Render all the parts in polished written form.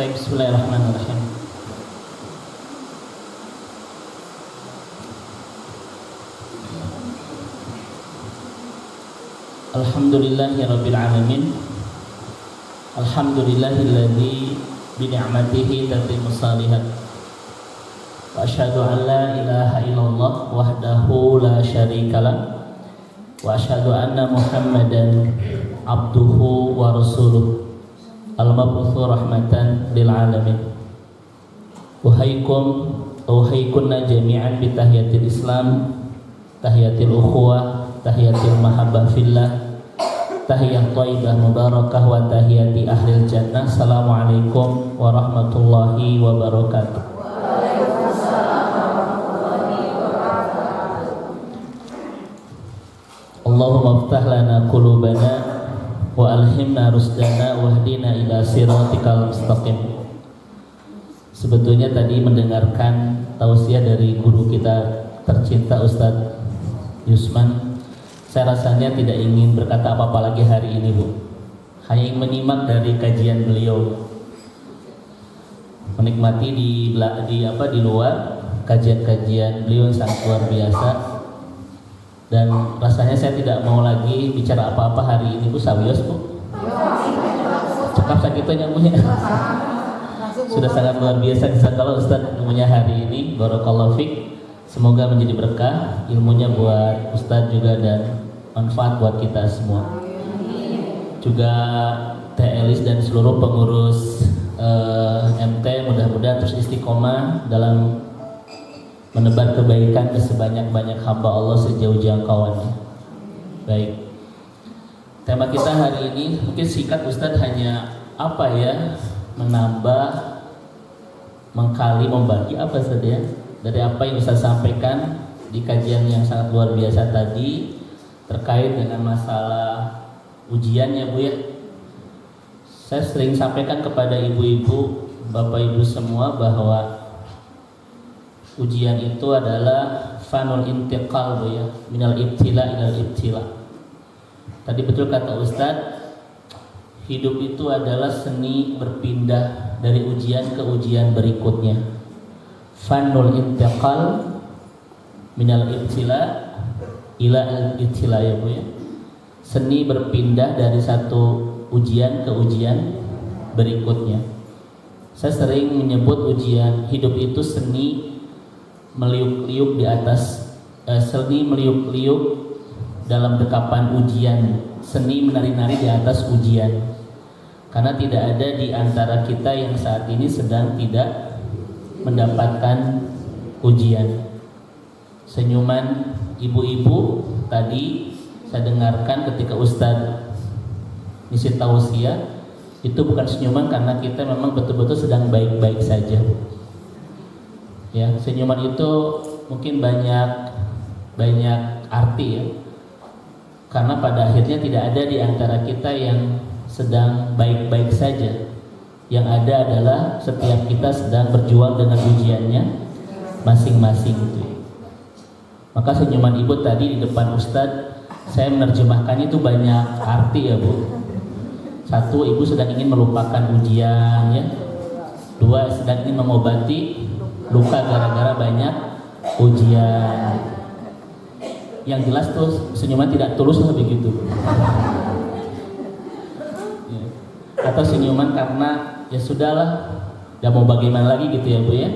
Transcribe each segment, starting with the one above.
Baik, bismillahirrahmanirrahim. Alhamdulillahirabbil alamin. Alhamdulillahilladzi bi ni'matihi tatimmus shalihat. Wa asyhadu an la ilaha illallah wahdahu la syarikalah. Wa asyhadu anna Muhammadan abduhu wa rasuluh al-mab'utsu rahmatan lil alamin. Uhaykunna jami'an bi tahiyatil Islam, tahiyatil ukhuwah, tahiyatil mahabbah fillah, tahiyat thayyibah mubarakah wa tahiyati ahlil jannah. Assalamualaikum warahmatullahi wabarakatuh. Allahumma iftah lana qulubana wa alhimna rusdana wahdina ila siratikal mustaqim. Sebetulnya tadi mendengarkan tausiah dari guru kita tercinta Ustadz Yusman, saya rasanya tidak ingin berkata apa-apa lagi hari ini, Bu. Hanya ingin menyimak dari kajian beliau, menikmati di luar kajian-kajian beliau yang sangat luar biasa. Dan rasanya saya tidak mau lagi bicara apa-apa hari ini, Bu. Sawios, Bu. Cekap sakitnya punya. Sudah sangat luar biasa kalau Ustadz ilmunya hari ini. Barakallahu fiik. Semoga menjadi berkah ilmunya buat Ustadz juga dan manfaat buat kita semua. Juga Teh Elis dan seluruh pengurus MT mudah-mudahan terus istiqomah dalam menebar kebaikan ke sebanyak-banyak hamba Allah sejauh jangkauannya. Baik. Tema kita hari ini mungkin singkat Ustadz, hanya apa ya? Menambah, mengkali, membagi apa saja dari apa yang Ustadz sampaikan di kajian yang sangat luar biasa tadi terkait dengan masalah ujiannya, Bu ya. Saya sering sampaikan kepada ibu-ibu, bapak-ibu semua bahwa ujian itu adalah fanul intiqal, Bu ya, minal ibtila ilal ibtila. Tadi betul kata Ustadz, hidup itu adalah seni berpindah dari ujian ke ujian berikutnya. Fanul intiqal minal ibtila ila al-ibtila, ya Bu ya. Seni berpindah dari satu ujian ke ujian berikutnya. Saya sering menyebut ujian hidup itu seni meliuk-liuk di atas seni meliuk-liuk dalam dekapan ujian, seni menari-nari di atas ujian. Karena tidak ada di antara kita yang saat ini sedang tidak mendapatkan ujian. Senyuman ibu-ibu tadi saya dengarkan ketika Ustadz ngisi tausiah, itu bukan senyuman karena kita memang betul-betul sedang baik-baik saja. Ya, senyuman itu mungkin banyak arti ya. Karena pada akhirnya tidak ada di antara kita yang sedang baik-baik saja. Yang ada adalah setiap kita sedang berjuang dengan ujiannya masing-masing itu. Maka senyuman ibu tadi di depan Ustadz, saya menerjemahkannya itu banyak arti ya, Bu. Satu, ibu sedang ingin melupakan ujian ya. Dua, sedang ingin mengobati luka gara-gara banyak ujian. Yang jelas tuh senyuman tidak tulus lah begitu. Ya. Atau senyuman karena ya sudahlah, gak mau bagaimana lagi gitu ya, Bu ya.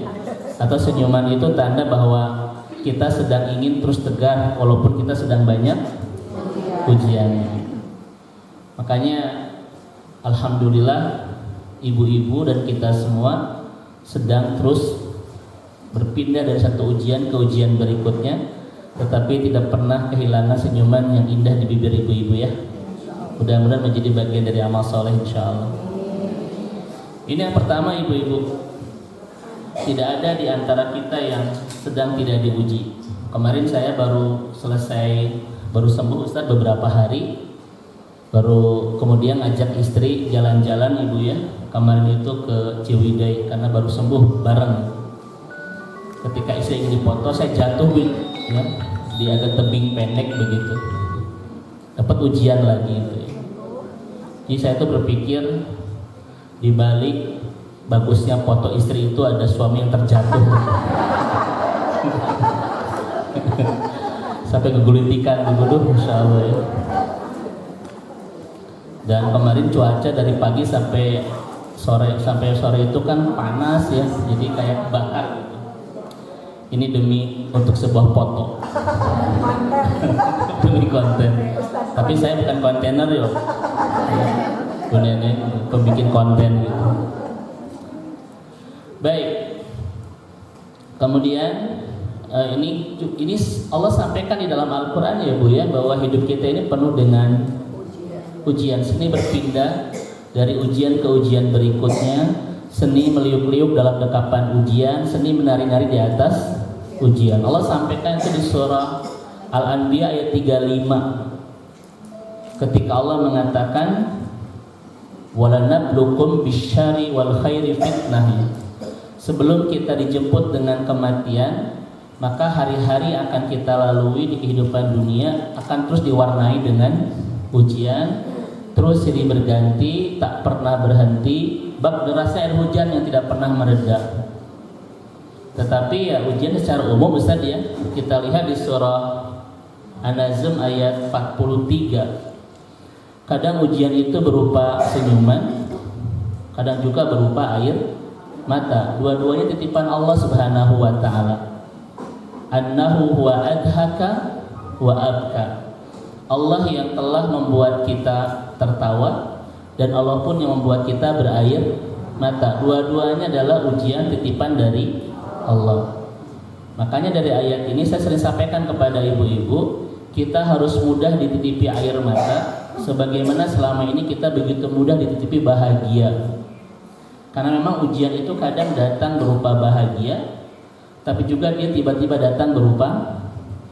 Atau senyuman itu tanda bahwa kita sedang ingin terus tegar walaupun kita sedang banyak ujian. Makanya alhamdulillah ibu-ibu dan kita semua sedang terus berpindah dari satu ujian ke ujian berikutnya, tetapi tidak pernah kehilangan senyuman yang indah di bibir ibu-ibu ya. Mudah-mudahan menjadi bagian dari amal soleh insyaallah. Ini yang pertama, ibu-ibu. Tidak ada di antara kita yang sedang tidak diuji. Kemarin saya baru sembuh Ustadz beberapa hari. Baru kemudian ngajak istri jalan-jalan, ibu ya. Kemarin itu ke Ciwidey karena baru sembuh bareng. Ketika istri ingin dipoto, saya jatuh ya, di agak tebing pendek begitu. Dapat ujian lagi itu ya. Jadi saya tuh berpikir di balik bagusnya foto istri itu ada suami yang terjatuh sampai ngegulitikan gitu, Masya Allah ya. Dan kemarin cuaca dari pagi sampai sore itu kan panas ya, jadi kayak kebakar gitu. Ini demi untuk sebuah foto demi konten, tapi saya bukan kontainer yo, ini pembikin konten gitu. Baik, kemudian ini Allah sampaikan di dalam Al-Quran ya Bu ya, bahwa hidup kita ini penuh dengan ujian. Seni berpindah dari ujian ke ujian berikutnya, seni meliuk-liuk dalam dekapan ujian, seni menari-nari di atas ujian. Allah sampaikan itu di surah Al-Anbiya ayat 35 ketika Allah mengatakan walanablukum bisyari wal khairi fitnah. Sebelum kita dijemput dengan kematian, maka hari-hari akan kita lalui di kehidupan dunia akan terus diwarnai dengan ujian, terus silih berganti, tak pernah berhenti, bak derasnya air hujan yang tidak pernah mereda. Tetapi ya ujian secara umum Ustaz ya, kita lihat di surah An-Nazm ayat 43. Kadang ujian itu berupa senyuman, kadang juga berupa air mata. Dua-duanya titipan Allah Subhanahu wa taala. Annahu huwa adhaka wa abka. Allah yang telah membuat kita tertawa dan Allah pun yang membuat kita berair mata. Dua-duanya adalah ujian titipan dari Allah. Makanya dari ayat ini saya sering sampaikan kepada ibu-ibu, kita harus mudah dititipi air mata sebagaimana selama ini kita begitu mudah dititipi bahagia. Karena memang ujian itu kadang datang berupa bahagia, tapi juga dia tiba-tiba datang berupa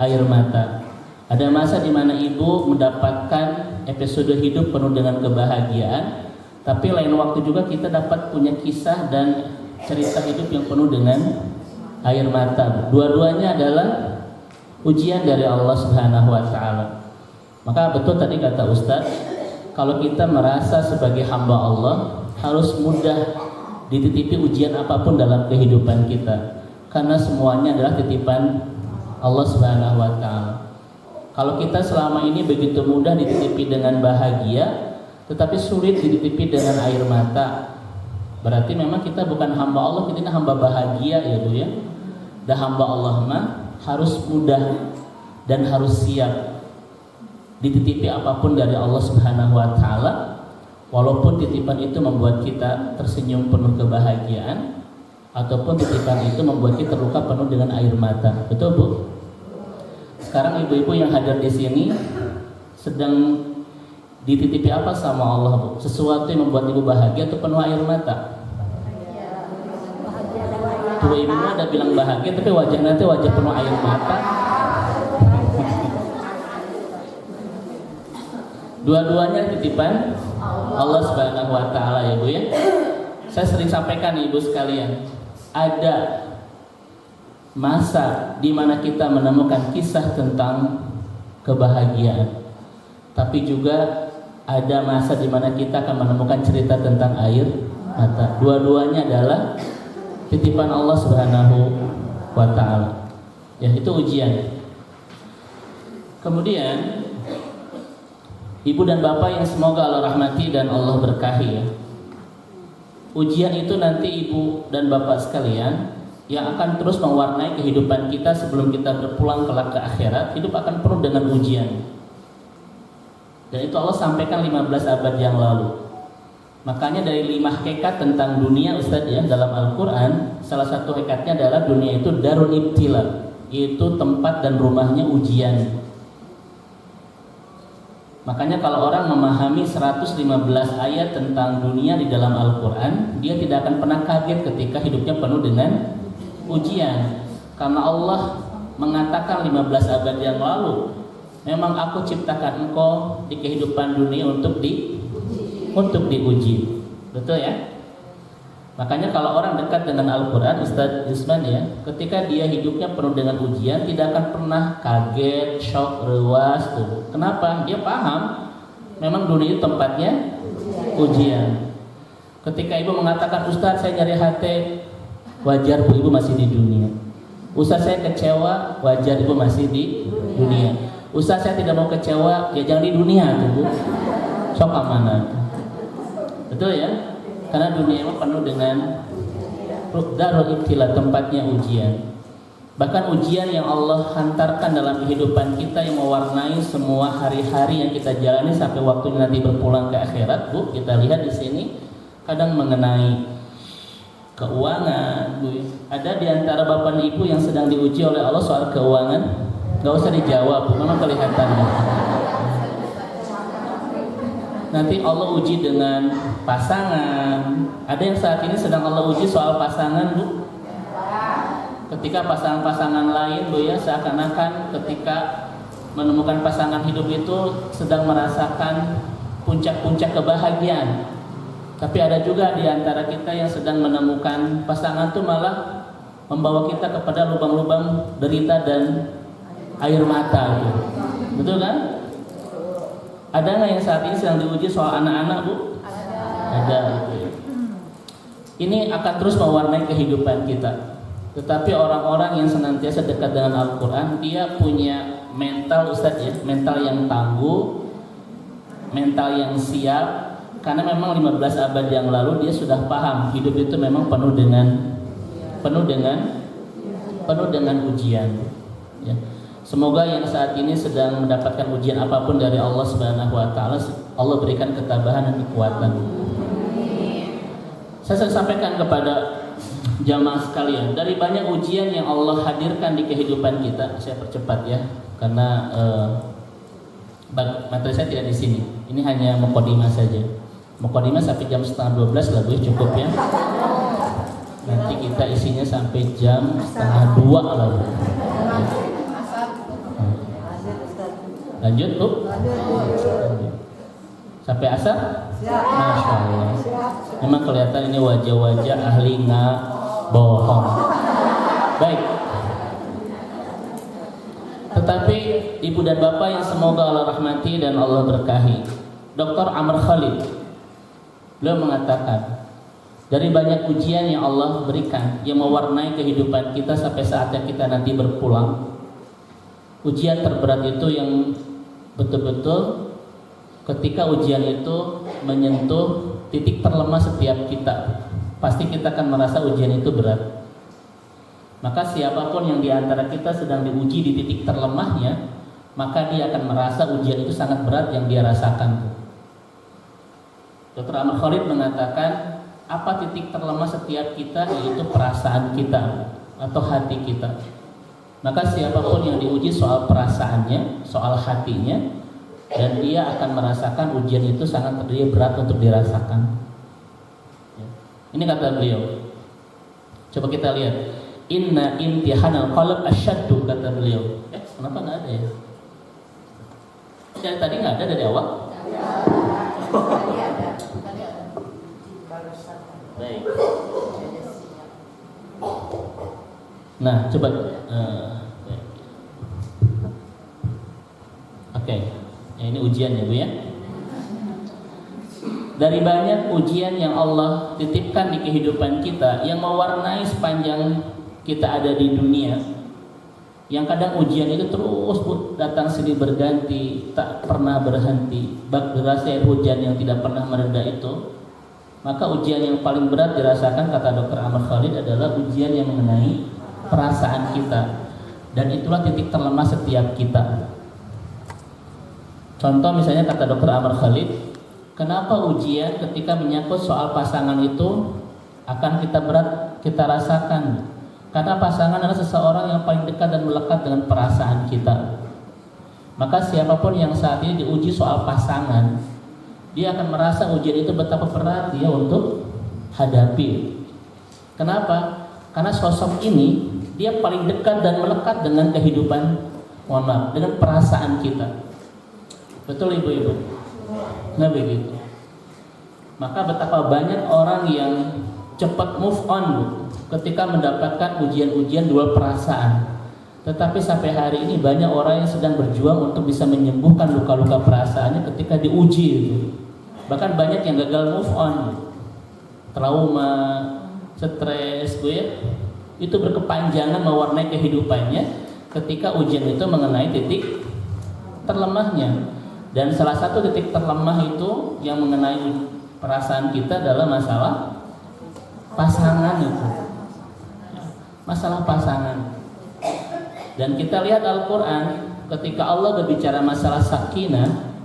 air mata. Ada masa di mana ibu mendapatkan episode hidup penuh dengan kebahagiaan, tapi lain waktu juga kita dapat punya kisah dan cerita hidup yang penuh dengan air mata. Dua-duanya adalah ujian dari Allah Subhanahu wa taala. Maka betul tadi kata Ustaz, kalau kita merasa sebagai hamba Allah harus mudah dititipi ujian apapun dalam kehidupan kita, karena semuanya adalah titipan Allah Subhanahu wa taala. Kalau kita selama ini begitu mudah dititipi dengan bahagia, tetapi sulit dititipi dengan air mata, berarti memang kita bukan hamba Allah, kita ini hamba bahagia ya Bu ya. Dan hamba Allah mah harus mudah dan harus siap dititipi apapun dari Allah Subhanahu wa taala. Walaupun titipan itu membuat kita tersenyum penuh kebahagiaan, ataupun titipan itu membuat kita terluka penuh dengan air mata. Betul Bu? Sekarang ibu-ibu yang hadir di sini sedang dititipi apa sama Allah Bu? Sesuatu yang membuat ibu bahagia atau penuh air mata? Tuh ibu ada bilang bahagia tapi wajahnya itu wajah penuh air mata. Dua-duanya titipan Allah Subhanahu wa taala ya Bu ya. Saya sering sampaikan ibu sekalian, ada masa di mana kita menemukan kisah tentang kebahagiaan, tapi juga ada masa di mana kita akan menemukan cerita tentang air mata. Dua-duanya adalah titipan Allah Subhanahu wa taala. Ya, itu ujian. Kemudian Ibu dan Bapak yang semoga Allah rahmati dan Allah berkahi ya. Ujian itu nanti Ibu dan Bapak sekalian yang akan terus mewarnai kehidupan kita sebelum kita berpulang kelak ke akhirat. Hidup akan penuh dengan ujian. Dan itu Allah sampaikan 15 abad yang lalu. Makanya dari 5 hakikat tentang dunia Ustadz ya dalam Al-Quran, salah satu hakikatnya adalah dunia itu darul ibtila, yaitu tempat dan rumahnya ujian. Makanya kalau orang memahami 115 ayat tentang dunia di dalam Al-Quran, dia tidak akan pernah kaget ketika hidupnya penuh dengan ujian. Karena Allah mengatakan 15 abad yang lalu, memang aku ciptakan engkau di kehidupan dunia untuk diuji. Betul ya? Makanya kalau orang dekat dengan Al-Quran, Ustadz Yusman ya, ketika dia hidupnya penuh dengan ujian, tidak akan pernah kaget, shock, rewas tuh. Kenapa? Dia paham memang dunia itu tempatnya ujian. Ketika ibu mengatakan, Ustaz saya nyari hati, wajar bu, ibu masih di dunia. Ustaz saya kecewa, wajar ibu masih di dunia. Ustaz saya tidak mau kecewa, ya jangan di dunia tuh bu. Sok amanah. Betul ya? Karena dunia itu penuh dengan darul ibtila, tempatnya ujian. Bahkan ujian yang Allah hantarkan dalam kehidupan kita yang mewarnai semua hari-hari yang kita jalani sampai waktunya nanti berpulang ke akhirat, bu. Kita lihat di sini kadang mengenai keuangan, bu. Ada di antara bapak dan ibu yang sedang diuji oleh Allah soal keuangan, nggak usah dijawab, bu. Memang kelihatan. Nanti Allah uji dengan pasangan. Ada yang saat ini sedang Allah uji soal pasangan, bu. Ketika pasangan-pasangan lain, bu ya, seakan-akan ketika menemukan pasangan hidup itu sedang merasakan puncak-puncak kebahagiaan. Tapi ada juga di antara kita yang sedang menemukan pasangan itu malah membawa kita kepada lubang-lubang derita dan air mata, bu. Betul kan? Ada nggak yang saat ini sedang diuji soal anak-anak, bu? Ada. Ini akan terus mewarnai kehidupan kita. Tetapi orang-orang yang senantiasa dekat dengan Al-Quran, dia punya mental, Ustaz ya, mental yang tangguh, mental yang siap. Karena memang 15 abad yang lalu dia sudah paham hidup itu memang penuh dengan ujian. Ya. Semoga yang saat ini sedang mendapatkan ujian apapun dari Allah Subhanahu Wa Taala, Allah berikan ketabahan dan kekuatan. Saya sampaikan kepada jamaah sekalian, dari banyak ujian yang Allah hadirkan di kehidupan kita, saya percepat ya, karena materi saya tidak di sini. Ini hanya mukadimah saja. Mukadimah sampai jam 11:30 lah, cukup ya. Nanti kita isinya sampai jam 1:30 lah. Lanjut tuh. Sampai asar? Masya Allah. Memang kelihatan ini wajah-wajah ahli nggak bohong. Baik. Tetapi ibu dan bapak yang semoga Allah rahmati dan Allah berkahi, Dr. Amr Khalid, beliau mengatakan, dari banyak ujian yang Allah berikan yang mewarnai kehidupan kita sampai saatnya kita nanti berpulang, ujian terberat itu yang betul-betul ketika ujian itu menyentuh titik terlemah setiap kita, pasti kita akan merasa ujian itu berat. Maka siapapun yang diantara kita sedang diuji di titik terlemahnya, maka dia akan merasa ujian itu sangat berat yang dia rasakan. Dr. Amr Khalid mengatakan, apa titik terlemah setiap kita, yaitu perasaan kita atau hati kita. Maka siapapun yang diuji soal perasaannya, soal hatinya, dan dia akan merasakan ujian itu sangat berat untuk dirasakan. Ini kata beliau. Coba kita lihat. Inna imtihanal qalb asyaddu, kata beliau. Kenapa nggak ada ya? Dari tadi nggak ada dari awal? Baik. Nah, coba. Oke. Ya, ini ujian ya, Bu ya. Dari banyak ujian yang Allah titipkan di kehidupan kita yang mewarnai sepanjang kita ada di dunia, yang kadang ujian itu terus datang silih berganti, tak pernah berhenti, bak deras air hujan yang tidak pernah mereda itu, maka ujian yang paling berat dirasakan, kata Dr. Amr Khalid, adalah ujian yang mengenai perasaan kita, dan itulah titik terlemah setiap kita. Contoh misalnya kata Dr. Amr Khalid, kenapa ujian ketika menyangkut soal pasangan itu akan kita rasakan? Karena pasangan adalah seseorang yang paling dekat dan melekat dengan perasaan kita. Maka siapapun yang saat ini diuji soal pasangan, dia akan merasa ujian itu betapa berat dia untuk hadapi. Kenapa? Karena sosok ini dia paling dekat dan melekat dengan kehidupan, dengan perasaan kita. Betul ibu-ibu? Nah begitu. Maka betapa banyak orang yang cepat move on, Bu, ketika mendapatkan ujian-ujian dua perasaan. Tetapi sampai hari ini banyak orang yang sedang berjuang untuk bisa menyembuhkan luka-luka perasaannya ketika diuji itu. Bahkan banyak yang gagal move on. trauma, stres, Bu ya. Itu berkepanjangan mewarnai kehidupannya ketika ujian itu mengenai titik terlemahnya. Dan salah satu titik terlemah itu yang mengenai perasaan kita adalah masalah pasangan itu. Masalah pasangan. Dan kita lihat Al-Quran, ketika Allah berbicara masalah sakinah,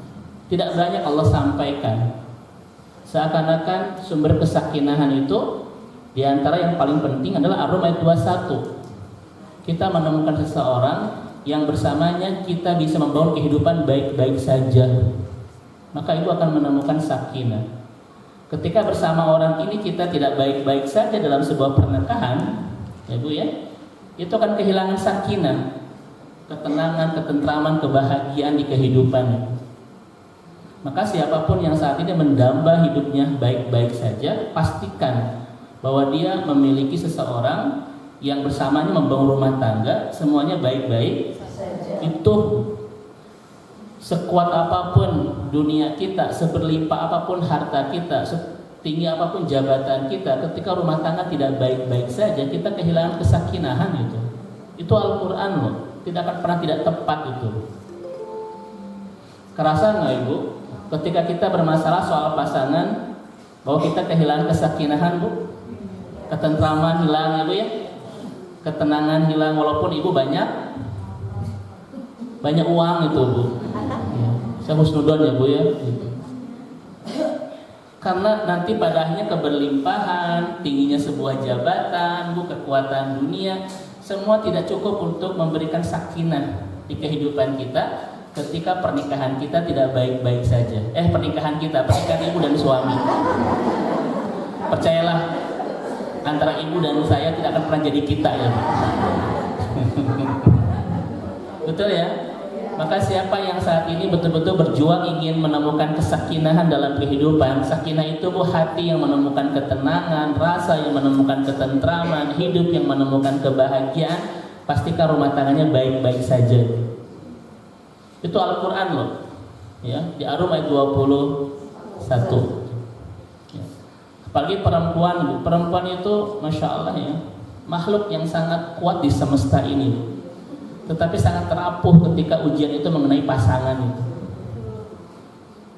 tidak banyak Allah sampaikan. Seakan-akan sumber kesakinahan itu diantara yang paling penting adalah Ar-Rum ayat 21. Kita menemukan seseorang yang bersamanya kita bisa membangun kehidupan baik-baik saja, maka itu akan menemukan sakinah. Ketika bersama orang ini kita tidak baik-baik saja dalam sebuah pernikahan, ya Bu ya, itu akan kehilangan sakinah, ketenangan, ketentraman, kebahagiaan di kehidupannya. Maka siapapun yang saat ini mendamba hidupnya baik-baik saja, pastikan bahwa dia memiliki seseorang yang bersamanya membangun rumah tangga, semuanya baik-baik saja. Itu sekuat apapun dunia kita, seberlimpah apapun harta kita, setinggi apapun jabatan kita, ketika rumah tangga tidak baik-baik saja, kita kehilangan kesakinahan itu. Itu Al-Quran loh, tidak akan pernah tidak tepat itu. Kerasa nggak Ibu? Ketika kita bermasalah soal pasangan, bahwa kita kehilangan kesakinahan Bu, ketentraman hilang Ibu ya, ketenangan hilang, walaupun Ibu banyak uang itu Bu. Ya, saya husnudon ya Bu ya. Karena nanti pada akhirnya keberlimpahan, tingginya sebuah jabatan, Bu, kekuatan dunia, semua tidak cukup untuk memberikan sakinah di kehidupan kita ketika pernikahan kita tidak baik-baik saja. Pernikahan Ibu dan suami. Percayalah, antara Ibu dan saya tidak akan pernah jadi kita ya Bu. Betul ya? Maka siapa yang saat ini betul-betul berjuang ingin menemukan kesakinahan dalam kehidupan, sakinah itu Bu, hati yang menemukan ketenangan, rasa yang menemukan ketentraman, hidup yang menemukan kebahagiaan, pastikan rumah tangganya baik-baik saja. Itu Al-Quran loh ya, di Ar-Rum ayat 21 ya. Apalagi perempuan Bu, perempuan itu Masya Allah ya, makhluk yang sangat kuat di semesta ini, tetapi sangat terapuh ketika ujian itu mengenai pasangan itu.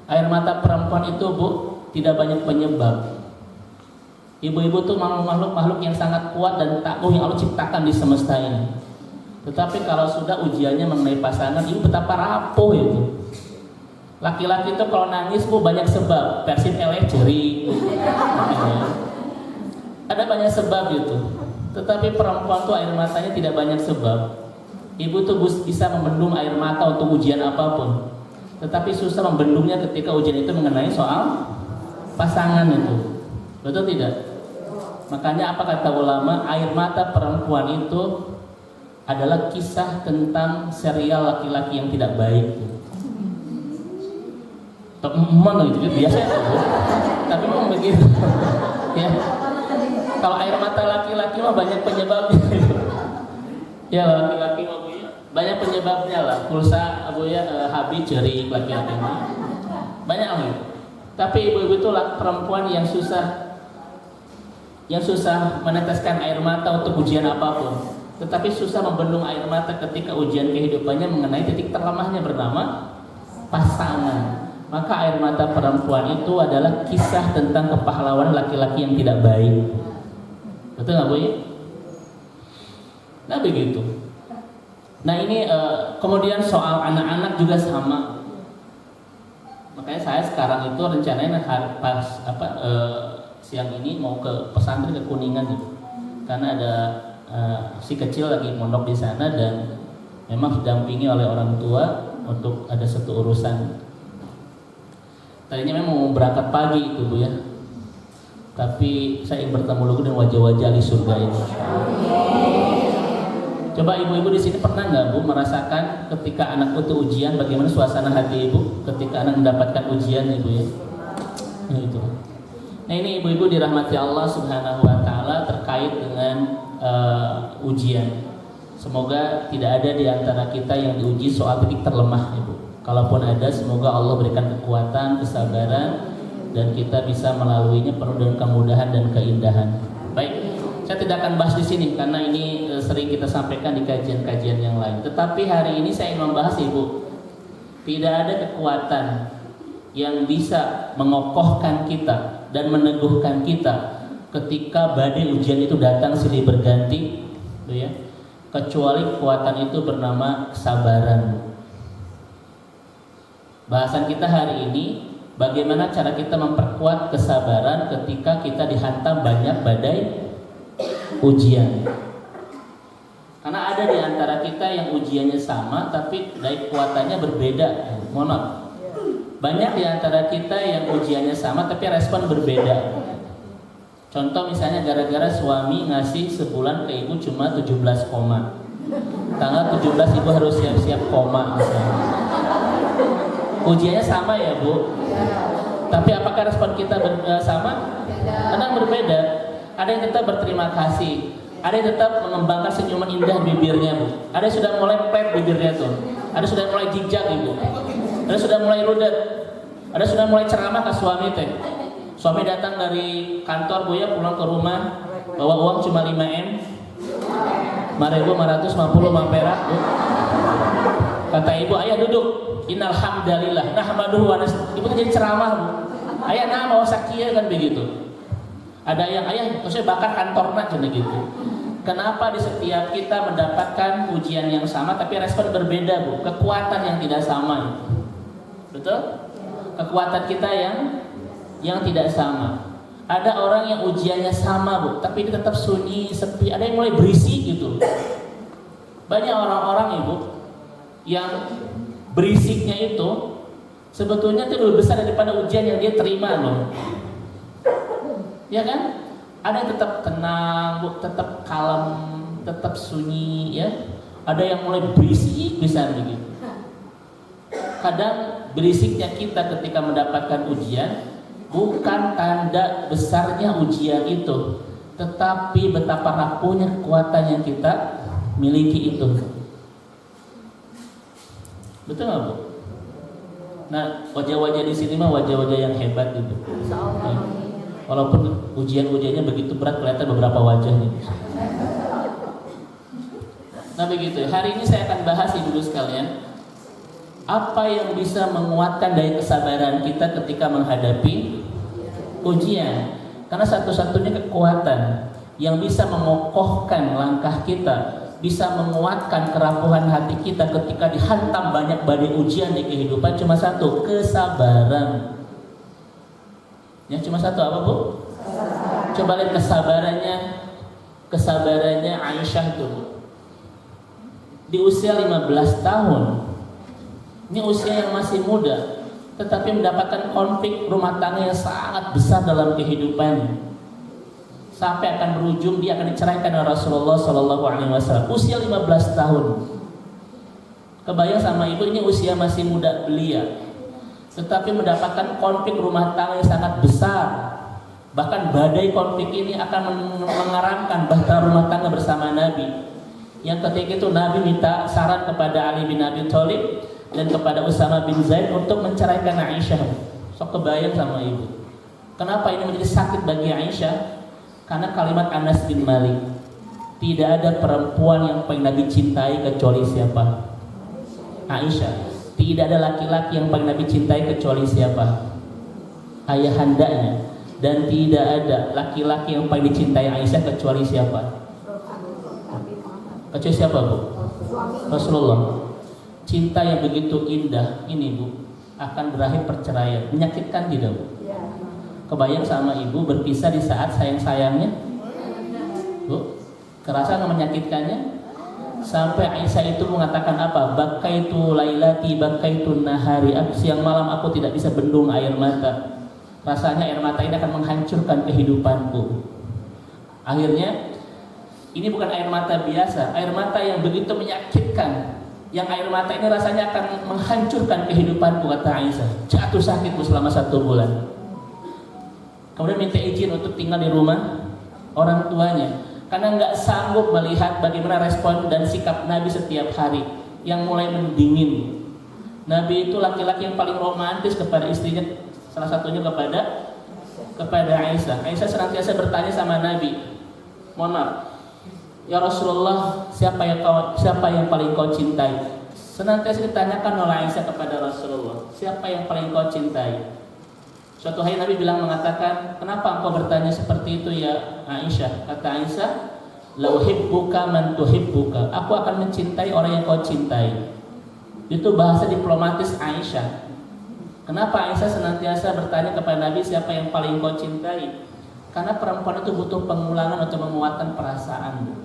Air mata perempuan itu Bu, tidak banyak penyebab. Ibu-ibu tuh makhluk-makhluk yang sangat kuat dan tangguh yang Allah ciptakan di semesta ini. Tetapi kalau sudah ujiannya mengenai pasangan, ibu betapa rapuh itu. Laki-laki itu kalau nangis Bu banyak sebab, Persib LA jeri, ada banyak sebab itu. Tetapi perempuan tuh air matanya tidak banyak sebab. Ibu tuh bisa membendung air mata untuk ujian apapun, tetapi susah membendungnya ketika ujian itu mengenai soal pasangan itu. Betul tidak? Makanya apa kata ulama, air mata perempuan itu adalah kisah tentang serial laki-laki yang tidak baik. Mana itu biasa itu, tapi memang begitu. Ya. Kalau air mata laki-laki mah banyak penyebabnya. Ya laki-laki mah banyak penyebabnya lah. Pulsa Abu ya habis jeri laki-laki mah banyak nih. Tapi ibu-ibu itu perempuan yang susah meneteskan air mata untuk ujian apapun, tetapi susah membendung air mata ketika ujian kehidupannya mengenai titik terlemahnya bernama pasangan. Maka air mata perempuan itu adalah kisah tentang kepahlawanan laki-laki yang tidak baik. Betul nggak Bu ya? Nah begitu. Nah ini kemudian soal anak-anak juga sama. Makanya saya sekarang itu rencananya siang ini mau ke pesantren ke Kuningan gitu. Karena ada si kecil lagi mondok di sana dan memang didampingi oleh orang tua untuk ada satu urusan. Tadinya memang mau berangkat pagi itu Bu ya, tapi saya ingin bertemu dulu dengan wajah-wajah di surga ini. Coba ibu-ibu di sini pernah nggak Bu merasakan ketika anak itu ujian, bagaimana suasana hati ibu ketika anak mendapatkan ujian Ibu ya? Nah, itu. Nah ini ibu-ibu dirahmati Allah Subhanahu Wa Taala terkait dengan ujian. Semoga tidak ada di antara kita yang diuji soal titik terlemah Ibu. Kalaupun ada, semoga Allah berikan kekuatan, kesabaran, dan kita bisa melaluinya penuh dengan kemudahan dan keindahan. Baik, saya tidak akan bahas di sini karena ini sering kita sampaikan di kajian-kajian yang lain. Tetapi hari ini saya ingin membahas, Ibu, tidak ada kekuatan yang bisa mengokohkan kita dan meneguhkan kita ketika badai ujian itu datang silih berganti, gitu ya, kecuali kekuatan itu bernama kesabaran. Bahasan kita hari ini, bagaimana cara kita memperkuat kesabaran ketika kita dihantam banyak badai ujian. Karena ada di antara kita yang ujiannya sama tapi daya kuatannya berbeda. Mohon maaf. Banyak di antara kita yang ujiannya sama tapi respon berbeda. Contoh misalnya gara-gara suami ngasih sebulan ke ibu cuma 17 koma. Tanggal 17 ibu harus siap-siap koma misalnya. Ujiannya sama ya Bu. Tapi apakah respon kita sama? Kadang berbeda. Ada yang tetap berterima kasih, ada yang tetap mengembangkan senyuman indah bibirnya Bu. Ada yang sudah mulai pet bibirnya tuh. Ada yang sudah mulai jijak Ibu. Ada yang sudah mulai rudet. Ada yang sudah mulai ceramah ke suami teh. Suami datang dari kantor Bu ya, pulang ke rumah bawa uang cuma 5M, 5.550 perak Bu. Kata ibu, ayah duduk. Innalhamdalillah nahmaduhu wa ibu tuh jadi ceramah Bu. Ayah nah mau sakia kan begitu. Ada yang ayah saya bakar kantorna cina gitu. Kenapa di setiap kita mendapatkan ujian yang sama tapi respon berbeda Bu? Kekuatan yang tidak sama. Betul? Kekuatan kita yang tidak sama. Ada orang yang ujiannya sama Bu, tapi dia tetap sunyi, sepi. Ada yang mulai berisik gitu. Banyak orang-orang Ibu yang berisiknya itu sebetulnya itu lebih besar daripada ujian yang dia terima loh. Ya kan? Ada yang tetap tenang, Bu, tetap kalem, tetap sunyi ya. Ada yang mulai berisik besar begitu. Kadang berisiknya kita ketika mendapatkan ujian bukan tanda besarnya ujian itu, tetapi betapa rapuhnya kekuatan yang kita miliki itu. Betul nggak Bu? Nah, wajah-wajah di sini mah wajah-wajah yang hebat gitu. Ya. Walaupun ujian-ujiannya begitu berat, kelihatan beberapa wajah nih. Nah begitu. Hari ini saya akan bahas Ibu sekalian, apa yang bisa menguatkan daya kesabaran kita ketika menghadapi ujian. Karena satu-satunya kekuatan yang bisa mengokohkan langkah kita, bisa menguatkan kerapuhan hati kita ketika dihantam banyak badai ujian di kehidupan cuma satu, kesabaran. Ya cuma satu apa Bu? Coba lihat kesabarannya Aisyah tuh. Di usia 15 tahun. Ini usia yang masih muda, tetapi mendapatkan konflik rumah tangga yang sangat besar dalam kehidupannya. Sampai akan berujung dia akan diceraikan oleh Rasulullah SAW. Usia 15 tahun. Kebayang sama ibu, ini usia masih muda belia, tetapi mendapatkan konflik rumah tangga yang sangat besar. Bahkan badai konflik ini akan mengaramkan bahtera rumah tangga bersama Nabi. Yang ketika itu Nabi minta saran kepada Ali bin Abi Thalib dan kepada Usama bin Zaid untuk menceraikan Aisyah. Sok kebayang sama ibu. Kenapa ini menjadi sakit bagi Aisyah? Karena kalimat Anas bin Malik, tidak ada perempuan yang paling Nabi cintai kecuali siapa? Aisyah. Tidak ada laki-laki yang paling Nabi cintai kecuali siapa? Ayahandanya. Dan tidak ada laki-laki yang paling dicintai Aisyah kecuali siapa? Kecuali siapa Bu? Rasulullah. Cinta yang begitu indah ini Bu akan berakhir perceraian. Menyakitkan tidak Bu? Kebayang sama ibu berpisah di saat sayang-sayangnya Bu? Kerasa nggak menyakitkannya? Sampai Aisyah itu mengatakan apa? Bakaitu lailati bakaitu nahari. Siang malam aku tidak bisa bendung air mata. Rasanya air mata ini akan menghancurkan kehidupanku. Akhirnya ini bukan air mata biasa, air mata yang begitu menyakitkan. Yang air mata ini rasanya akan menghancurkan kehidupanku, kata Aisyah. Jatuh sakitku selama 1 bulan. Kemudian minta izin untuk tinggal di rumah orang tuanya, karena nggak sanggup melihat bagaimana respon dan sikap Nabi setiap hari yang mulai mendingin. Nabi itu laki-laki yang paling romantis kepada istrinya, salah satunya kepada kepada Aisyah. Aisyah senantiasa bertanya sama Nabi, mohon maaf, ya Rasulullah, siapa yang paling kau cintai? Senantiasa ditanyakan oleh Aisyah kepada Rasulullah, siapa yang paling kau cintai? Suatu hari Nabi mengatakan, kenapa engkau bertanya seperti itu ya Aisyah? Kata Aisyah, la uhibbuka man tuhibbuka. Aku akan mencintai orang yang kau cintai. Itu bahasa diplomatis Aisyah. Kenapa Aisyah senantiasa bertanya kepada Nabi, siapa yang paling kau cintai? Karena perempuan itu butuh pengulangan untuk menguatkan perasaan.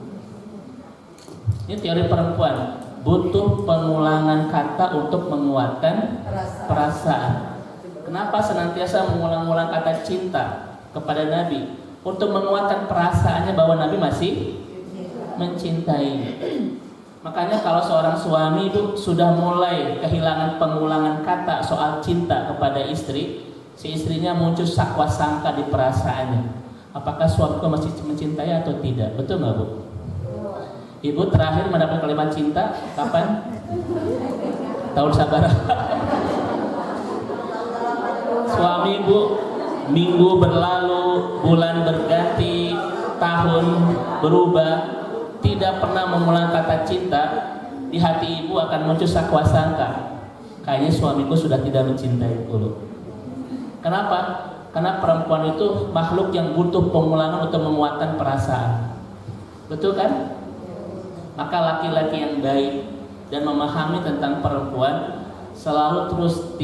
Ini teori perempuan, butuh pengulangan kata untuk menguatkan perasaan. Kenapa senantiasa mengulang-ulang kata cinta kepada Nabi? Untuk menguatkan perasaannya bahwa Nabi masih mencintai. Makanya kalau seorang suami itu sudah mulai kehilangan pengulangan kata soal cinta kepada istri, si istrinya muncul sakwa sangka di perasaannya. Apakah suamiku masih mencintai atau tidak? Betul nggak, Bu? Ibu terakhir mendapat kalimat cinta kapan? Tahun sabar. Suami ibu minggu berlalu, bulan berganti, tahun berubah, tidak pernah mengulang kata cinta, di hati ibu akan muncul sakwa sangka, kayaknya suamiku sudah tidak mencintai dulu. Kenapa? Karena perempuan itu makhluk yang butuh pengulangan untuk menguatkan perasaan. Betul kan? Maka laki-laki yang baik dan memahami tentang perempuan selalu terus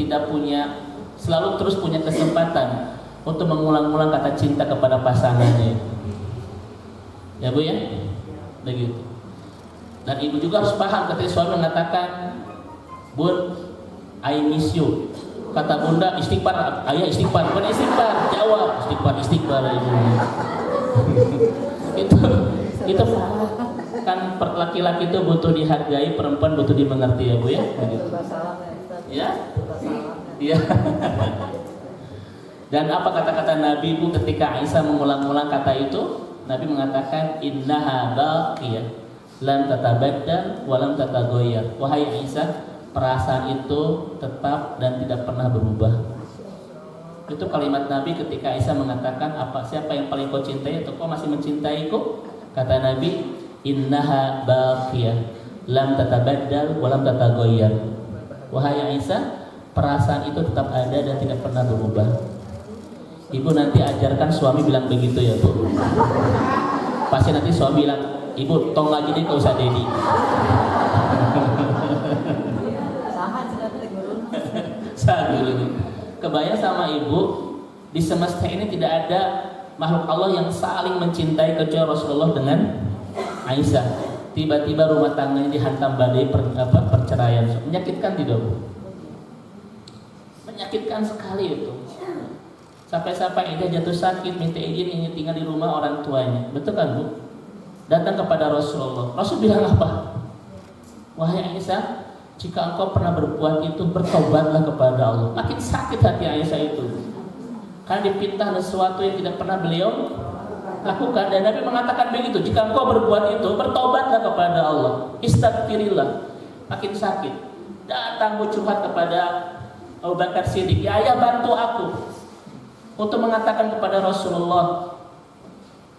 punya kesempatan untuk mengulang-ulang kata cinta kepada pasangannya. Ya Bu ya? Begitu. Dan ibu juga harus paham ketika suami mengatakan, Bun, I miss you. Kata bunda, istighfar, ayah istighfar, bukan istighfar, jawab istighfar ibu. itu kan laki-laki itu butuh dihargai, perempuan butuh dimengerti ya Bu ya. Begitu. Ya? Iya. Dan apa kata-kata Nabi Bu ketika Aisyah mengulang-ulang kata itu? Nabi mengatakan, innaha baqiyah lam tatabaddal wa lam tataghayyar. Wahai Aisyah, perasaan itu tetap dan tidak pernah berubah. Itu kalimat Nabi ketika Aisyah mengatakan, siapa yang paling kau cintai atau kau masih mencintaiku? Kata Nabi, innaha baqiyah lam tatabaddal wa lam tataghayyar. Wahai Aisyah, perasaan itu tetap ada dan tidak pernah berubah. Ibu nanti ajarkan suami bilang begitu ya Bu. Pasti nanti suami bilang, ibu tong lagi deh, kau usah dedi. Kebayang sama ibu, di semesta ini tidak ada makhluk Allah yang saling mencintai kecuali Rasulullah dengan Aisyah. Tiba-tiba rumah tangganya dihantam badai perceraian. Menyakitkan tidak Bu? Menyakitkan sekali itu. Sampai-sampai Ida jatuh sakit, minta izin ingin tinggal di rumah orang tuanya. Betul kan Bu? Datang kepada Rasulullah. Rasul bilang apa? Wahai Aisyah, jika engkau pernah berbuat itu, bertobatlah kepada Allah. Makin sakit hati Aisyah itu, karena dipintah sesuatu yang tidak pernah beliau lakukan. Dan Nabi mengatakan begitu, jika engkau berbuat itu, bertobatlah kepada Allah, istaghfirillah. Makin sakit. Datang curhat kepada Abu Bakar Siddiq, ya ayah bantu aku untuk mengatakan kepada Rasulullah.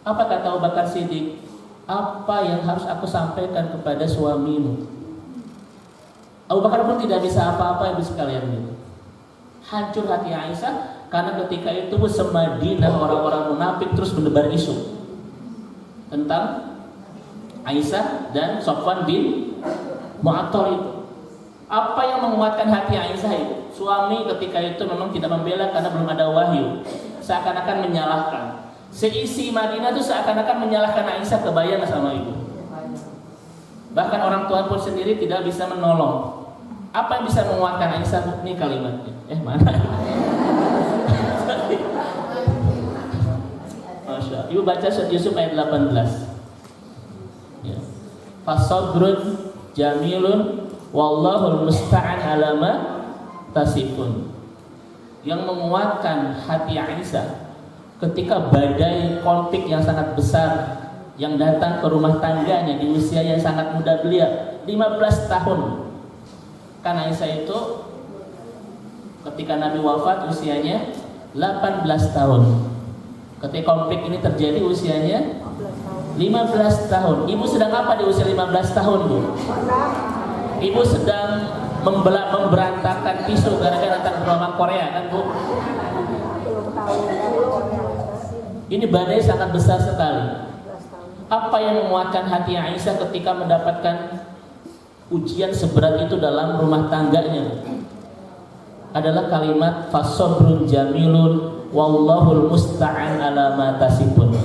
Apa kata Abu Bakar Siddiq? Apa yang harus aku sampaikan kepada suamimu? Abu Bakar pun tidak bisa apa-apa, ibu sekalian itu. Hancur hati Aisyah karena ketika itu semadinah orang-orang munafik terus menebar isu tentang Aisyah dan Sofwan bin Mu'attal itu. Apa yang menguatkan hati Aisyah itu? Suami ketika itu memang tidak membela karena belum ada wahyu, seakan-akan menyalahkan. Seisi Madinah itu seakan-akan menyalahkan Aisyah. Kebayang sama ibu? Bahkan orang tua pun sendiri tidak bisa menolong. Apa yang bisa menguatkan Aisyah? Ini kalimatnya. Mana? Masya Allah. Ibu baca surat Yusuf ayat 18. Ya. Fasabrun jamilun wallahul musta'an ala ma tasifun. Yang menguatkan hati Aisyah ketika badai konflik yang sangat besar yang datang ke rumah tangganya di usia yang sangat muda belia, 15 tahun. Kan Aisyah itu ketika Nabi wafat usianya 18 tahun. Ketika konflik ini terjadi usianya 15 tahun. Ibu sedang apa di usia 15 tahun, Bu? Ibu sedang memberantakan pisau gara-gara datang drama Korea kan, Bu? Ini badai sangat besar sekali. Apa yang menguatkan hati Aisyah ketika mendapatkan ujian seberat itu dalam rumah tangganya? Adalah kalimat fasobrun jamilun wallahul musta'an ala ma tasifun.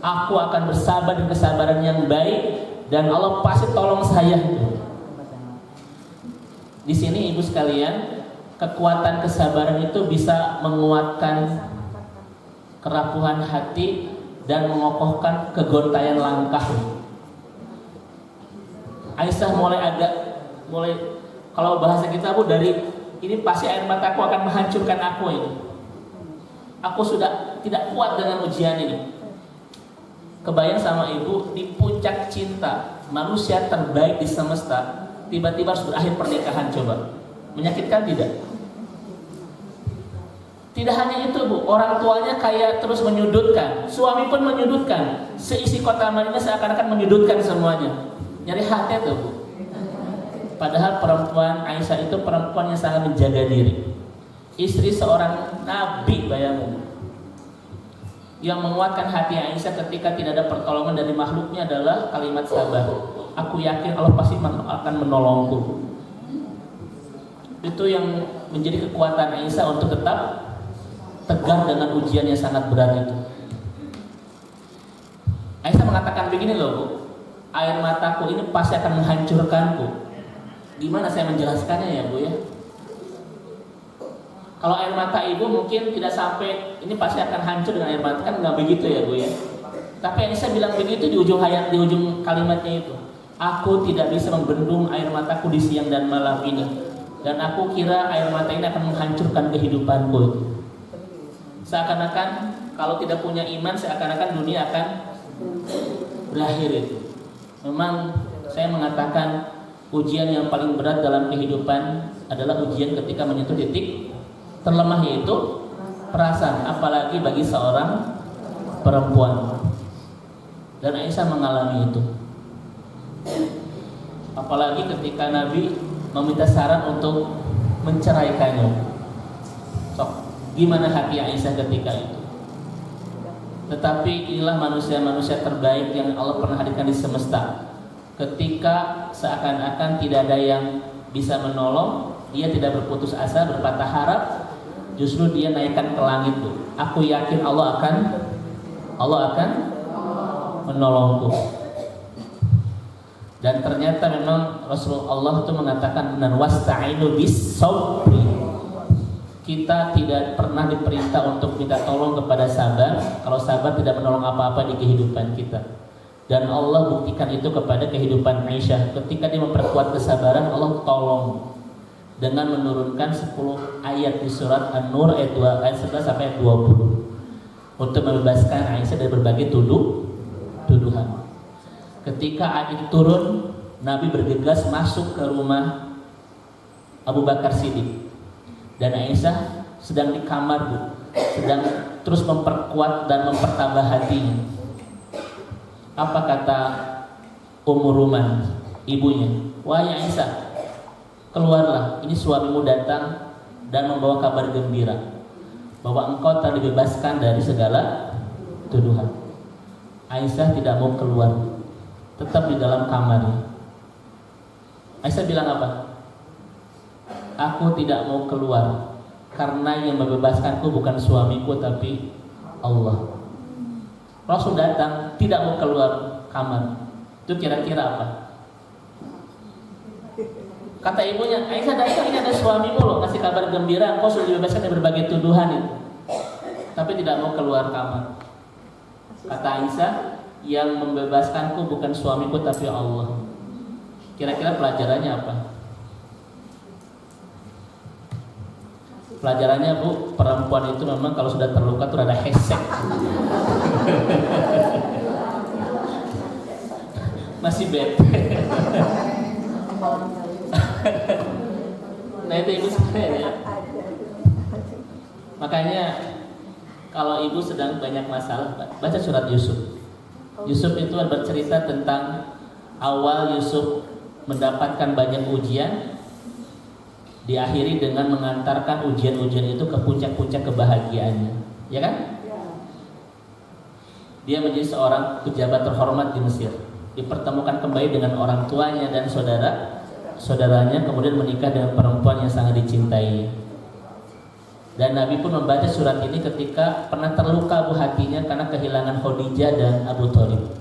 Aku akan bersabar dengan kesabaran yang baik dan Allah pasti tolong saya. Di sini ibu sekalian, kekuatan kesabaran itu bisa menguatkan kerapuhan hati dan mengokohkan kegontayan langkah. Aisyah mulai kalau bahasa kita, Bu, dari ini pasti air mataku akan menghancurkan aku ini. Aku sudah tidak kuat dengan ujian ini. Kebayang sama ibu, di puncak cinta manusia terbaik di semesta, tiba-tiba harus berakhir pernikahan. Coba, menyakitkan tidak? Tidak hanya itu, Bu, orang tuanya kayak terus menyudutkan, suami pun menyudutkan, seisi kota Madinah seakan-akan menyudutkan semuanya. Nyari hati tuh, Bu. Padahal perempuan Aisyah itu perempuan yang sangat menjaga diri, istri seorang nabi, bayangin. Yang menguatkan hati Aisyah ketika tidak ada pertolongan dari makhluknya adalah kalimat sabar. Aku yakin Allah pasti akan menolongku. Itu yang menjadi kekuatan Aisyah untuk tetap tegar dengan ujian yang sangat berat itu. Aisyah mengatakan begini loh, Bu, air mataku ini pasti akan menghancurkanku. Gimana saya menjelaskannya ya, Bu, ya? Kalau air mata ibu mungkin tidak sampai ini pasti akan hancur dengan air mata, kan nggak begitu ya, Bu, ya. Tapi Aisyah bilang begitu di ujung kalimatnya itu. Aku tidak bisa membendung air mataku di siang dan malam ini, dan aku kira air mata ini akan menghancurkan kehidupanku. Seakan-akan kalau tidak punya iman, seakan-akan dunia akan berakhir itu. Memang saya mengatakan ujian yang paling berat dalam kehidupan adalah ujian ketika menyentuh titik terlemah, yaitu perasaan, apalagi bagi seorang perempuan. Dan Aisyah mengalami itu. Apalagi ketika Nabi meminta saran untuk menceraikannya. Sok, gimana hati Aisyah ketika itu? Tetapi inilah manusia-manusia terbaik yang Allah pernah hadirkan di semesta. Ketika seakan-akan tidak ada yang bisa menolong, dia tidak berputus asa, berpatah harap, justru dia naikkan ke langit tuh. Aku yakin Allah akan menolongku. Dan ternyata memang Rasulullah itu mengatakan benar, wasta'inu bis sabri. Kita tidak pernah diperintah untuk minta tolong kepada sabar kalau sabar tidak menolong apa-apa di kehidupan kita. Dan Allah buktikan itu kepada kehidupan Aisyah. Ketika dia memperkuat kesabaran, Allah tolong dengan menurunkan 10 ayat di surat An-Nur ayat 11 sampai ayat 20 untuk membebaskan Aisyah dari berbagai tuduhan. Ketika ayat turun, Nabi bergegas masuk ke rumah Abu Bakar Siddiq, dan Aisyah sedang di kamar, Bu, sedang terus memperkuat dan mempertambah hatinya. Apa kata Ummu Ruman, ibunya? Wahai Aisyah, keluarlah, ini suamimu datang dan membawa kabar gembira bahwa engkau telah dibebaskan dari segala tuduhan. Aisyah tidak mau keluar, tetap di dalam kamarnya. Aisyah bilang apa? Aku tidak mau keluar karena yang membebaskanku bukan suamiku tapi Allah. Rasul datang tidak mau keluar kamar. Itu kira-kira apa? Kata ibunya, Aisyah, ini ada suamimu loh, kasih kabar gembira, engkau sudah dibebaskan dari berbagai tuduhan itu. Tapi tidak mau keluar kamar. Kata Aisyah, yang membebaskanku bukan suamiku tapi Allah. Kira-kira pelajarannya apa? Pelajarannya, Bu, perempuan itu memang kalau sudah terluka tuh ada hesek. Masih bete. Nah itu ibu sekalian ya. Makanya kalau ibu sedang banyak masalah, baca surat Yusuf. Yusuf itu bercerita tentang awal Yusuf mendapatkan banyak ujian, diakhiri dengan mengantarkan ujian-ujian itu ke puncak-puncak kebahagiaannya, ya kan? Dia menjadi seorang pejabat terhormat di Mesir, dipertemukan kembali dengan orang tuanya dan saudaranya, kemudian menikah dengan perempuan yang sangat dicintai. Dan Nabi pun membaca surat ini ketika pernah terluka hatinya karena kehilangan Khadijah dan Abu Thalib.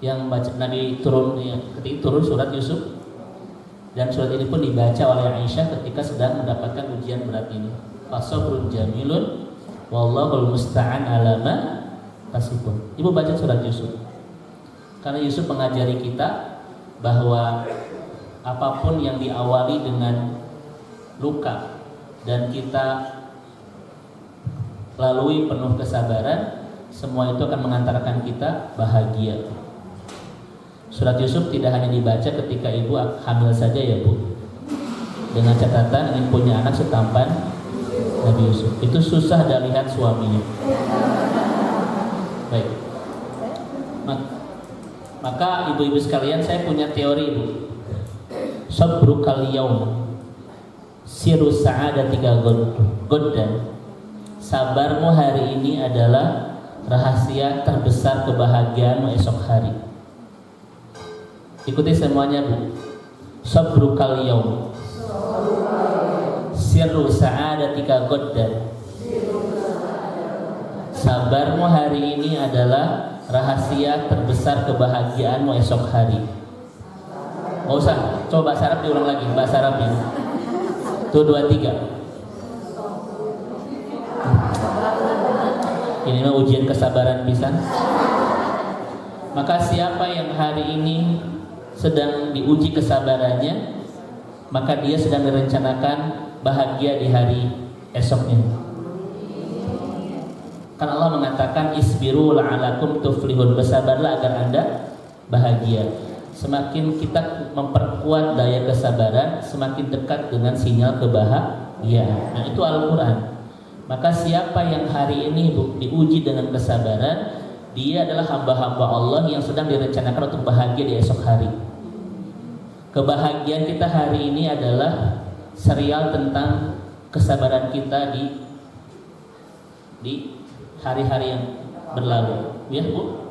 Yang baca Nabi ketika turun surat Yusuf, dan surat ini pun dibaca oleh Aisyah ketika sedang mendapatkan ujian berat ini. Fasabrun jamilun wallahul musta'an ala ma tasifun. Ibu baca surat Yusuf. Karena Yusuf mengajari kita bahwa apapun yang diawali dengan luka dan kita lalui penuh kesabaran, semua itu akan mengantarkan kita bahagia. Surat Yusuf tidak hanya dibaca ketika ibu hamil saja ya Bu, dengan catatan ingin punya anak setampan Nabi Yusuf. Itu susah dah lihat suaminya. Baik. Maka ibu-ibu sekalian, saya punya teori Bu. Sabrukal yaum siru sa'adatika goddan. Sabarmu hari ini adalah rahasia terbesar kebahagiaanmu esok hari. Ikuti semuanya Bu. Sabrukal yaum siru sa'adatika goddan. Sabarmu hari ini adalah rahasia terbesar kebahagiaanmu esok hari. Nggak usah, coba bahasa Arab diulang lagi, bahasa Arabnya. 1, 2, 3. Ini mah ujian kesabaran pisan. Maka siapa yang hari ini sedang diuji kesabarannya, maka dia sedang direncanakan bahagia di hari esoknya. Karena Allah mengatakan isbiru la'alakum tuflihun, bersabarlah agar Anda bahagia. Semakin kita memperkuat daya kesabaran, semakin dekat dengan sinyal kebahagiaan. Nah, itu Al-Quran. Maka siapa yang hari ini diuji dengan kesabaran, dia adalah hamba-hamba Allah yang sedang direncanakan untuk bahagia di esok hari. Kebahagiaan kita hari ini adalah serial tentang kesabaran kita di hari-hari yang berlalu, ya Bu.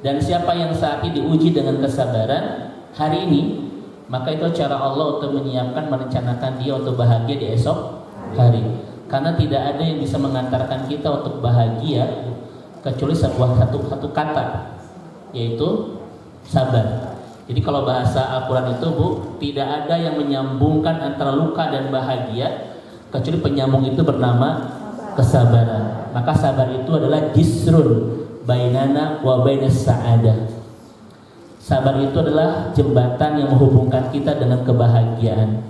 Dan siapa yang saat ini diuji dengan kesabaran hari ini, maka itu cara Allah untuk menyiapkan, merencanakan dia untuk bahagia di esok hari. Karena tidak ada yang bisa mengantarkan kita untuk bahagia kecuali satu kata, yaitu sabar. Jadi kalau bahasa Al-Quran itu Bu, tidak ada yang menyambungkan antara luka dan bahagia kecuali penyambung itu bernama kesabaran. Maka sabar itu adalah jisrun bainana wa bainas sa'adah. Sabar itu adalah jembatan yang menghubungkan kita dengan kebahagiaan.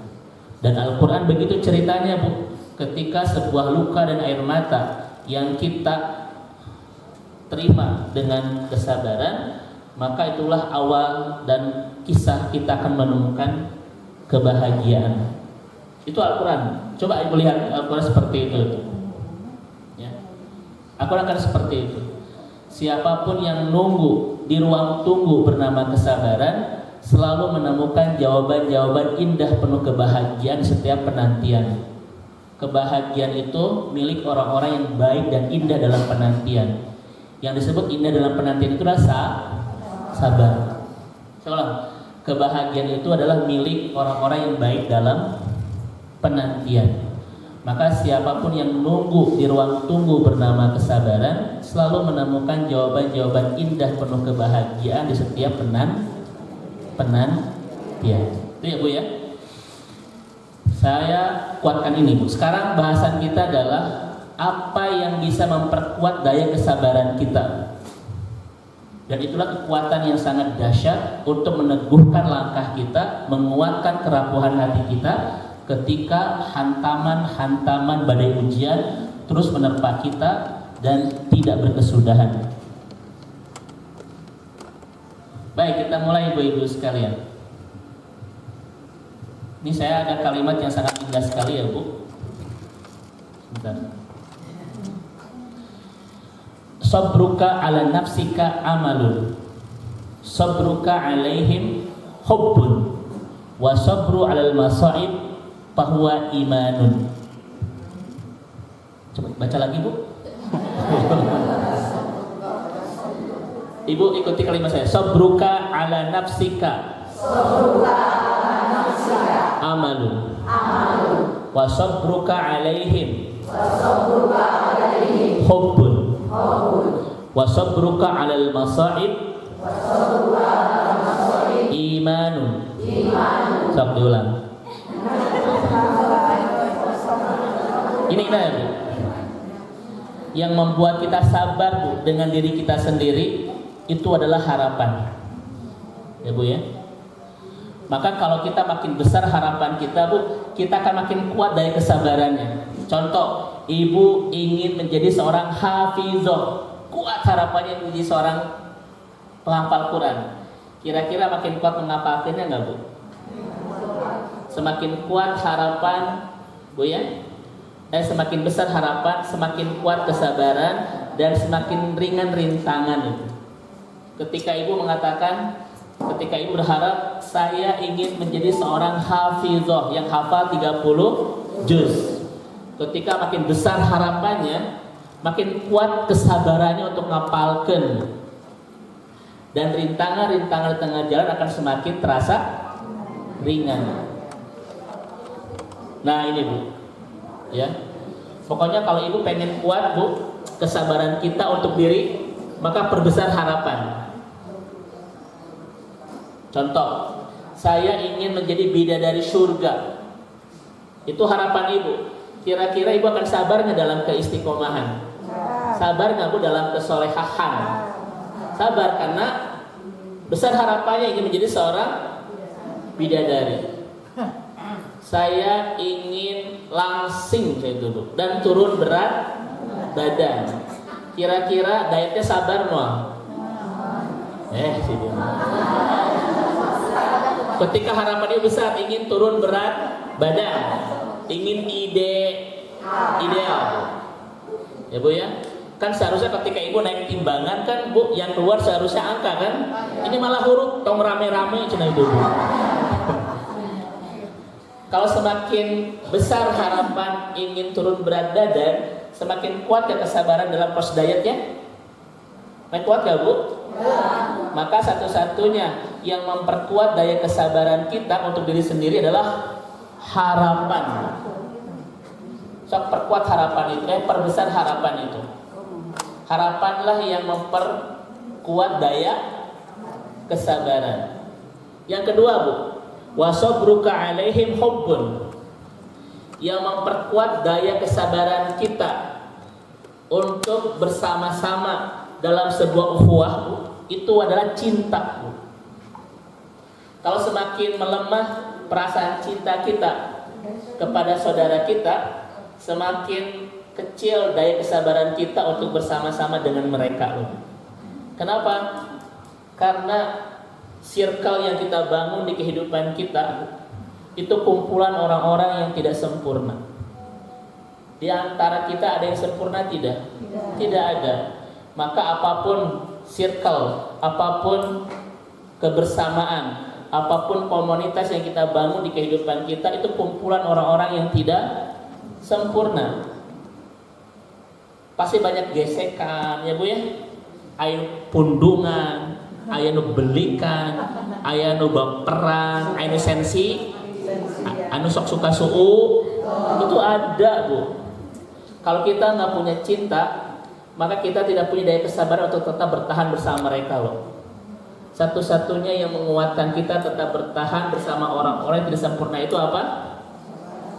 Dan Al-Quran begitu ceritanya Bu, ketika sebuah luka dan air mata yang kita terima dengan kesabaran, maka itulah awal dan kisah kita akan menemukan kebahagiaan. Itu Al-Quran. Coba ibu lihat Al-Quran seperti itu. Ya. Al-Quran akan seperti itu. Siapapun yang nunggu di ruang tunggu bernama kesabaran selalu menemukan jawaban-jawaban indah penuh kebahagiaan setiap penantian. Kebahagiaan itu milik orang-orang yang baik dan indah dalam penantian. Yang disebut indah dalam penantian itu rasa sabar. Soalnya kebahagiaan itu adalah milik orang-orang yang baik dalam penantian. Maka siapapun yang nunggu di ruang tunggu bernama kesabaran selalu menemukan jawaban-jawaban indah penuh kebahagiaan di setiap penantian. Itu ya Bu ya. Saya kuatkan ini Bu. Sekarang bahasan kita adalah apa yang bisa memperkuat daya kesabaran kita. Dan itulah kekuatan yang sangat dahsyat untuk meneguhkan langkah kita, menguatkan kerapuhan hati kita ketika hantaman-hantaman badai ujian terus menerpa kita dan tidak berkesudahan. Baik, kita mulai ibu-ibu sekalian. Ini saya ada kalimat yang sangat indah sekali ya Bu. Sebentar. sabruka ala nafsika amalun, sabruka alaihim hubbun, wa sabru alal masaib fahuwa imanun. Coba baca lagi, Bu. Ibu ikuti kalimat saya. Sabruka ala nafsika, amalun, wa sabruka alaihim, hubbun, wa sabruka alal masaib, imanun. Sok diulang. Ini ya, Bu. Yang membuat kita sabar, Bu, dengan diri kita sendiri itu adalah harapan. Ya, Bu ya. Maka kalau kita makin besar harapan kita, Bu, kita akan makin kuat dari kesabarannya. Contoh, ibu ingin menjadi seorang hafizah, kuat harapannya menjadi seorang penghafal Quran. Kira-kira makin kuat menghafalkannya nggak, Bu? Semakin kuat harapan, Bu ya. Semakin besar harapan, semakin kuat kesabaran, dan semakin ringan rintangan itu. Ketika ibu mengatakan, ketika ibu berharap saya ingin menjadi seorang hafizah yang hafal 30 juz. Ketika makin besar harapannya, makin kuat kesabarannya untuk ngapalkan. Dan rintangan-rintangan di tengah jalan akan semakin terasa ringan. Nah ini, Bu. Ya. Pokoknya kalau ibu pengen kuat, Bu, kesabaran kita untuk diri, maka perbesar harapan. Contoh, saya ingin menjadi bidadari surga. Itu harapan ibu. Kira-kira ibu akan sabar nggak dalam keistiqomahan? Sabar nggak, Bu, dalam kesolehahan? Sabar, karena besar harapannya ingin menjadi seorang bidadari. Saya ingin langsing saya dulu dan turun berat badan. Kira-kira dietnya sabar mau? Ketika harapannya besar, ingin turun berat badan, ingin ideal, ya, Bu ya. Kan seharusnya ketika ibu naik timbangan kan, Bu, yang keluar seharusnya angka kan. Ini malah huruf, tong rame-rame cina ibu. Kalau semakin besar harapan ingin turun berat badan, semakin kuat ya kesabaran dalam proses dietnya. Makin kuat gak, Bu? Maka satu-satunya yang memperkuat daya kesabaran kita untuk diri sendiri adalah harapan. Sok perkuat harapan itu, perbesar harapan itu. Harapanlah yang memperkuat daya kesabaran. Yang kedua, Bu, wasabruka alaihim hubbun, yang memperkuat daya kesabaran kita untuk bersama-sama dalam sebuah ukhuwah, itu adalah cinta, Bu. Kalau semakin melemah perasaan cinta kita kepada saudara kita, semakin kecil daya kesabaran kita untuk bersama-sama dengan mereka, Bu. Kenapa? Karena circle yang kita bangun di kehidupan kita itu kumpulan orang-orang yang tidak sempurna. Di antara kita ada yang sempurna tidak? Tidak ada. Maka apapun circle, apapun kebersamaan, apapun komunitas yang kita bangun di kehidupan kita, itu kumpulan orang-orang yang tidak sempurna. Pasti banyak gesekan, ya, Bu ya. Ayo pundungan, aya nu belikan, aya nu baperan, aya nu sensi, anu sok suka suu, itu ada, Bu. Kalau kita nggak punya cinta, maka kita tidak punya daya kesabaran untuk tetap bertahan bersama mereka, loh. Satu-satunya yang menguatkan kita tetap bertahan bersama orang-orang yang tidak sempurna itu apa?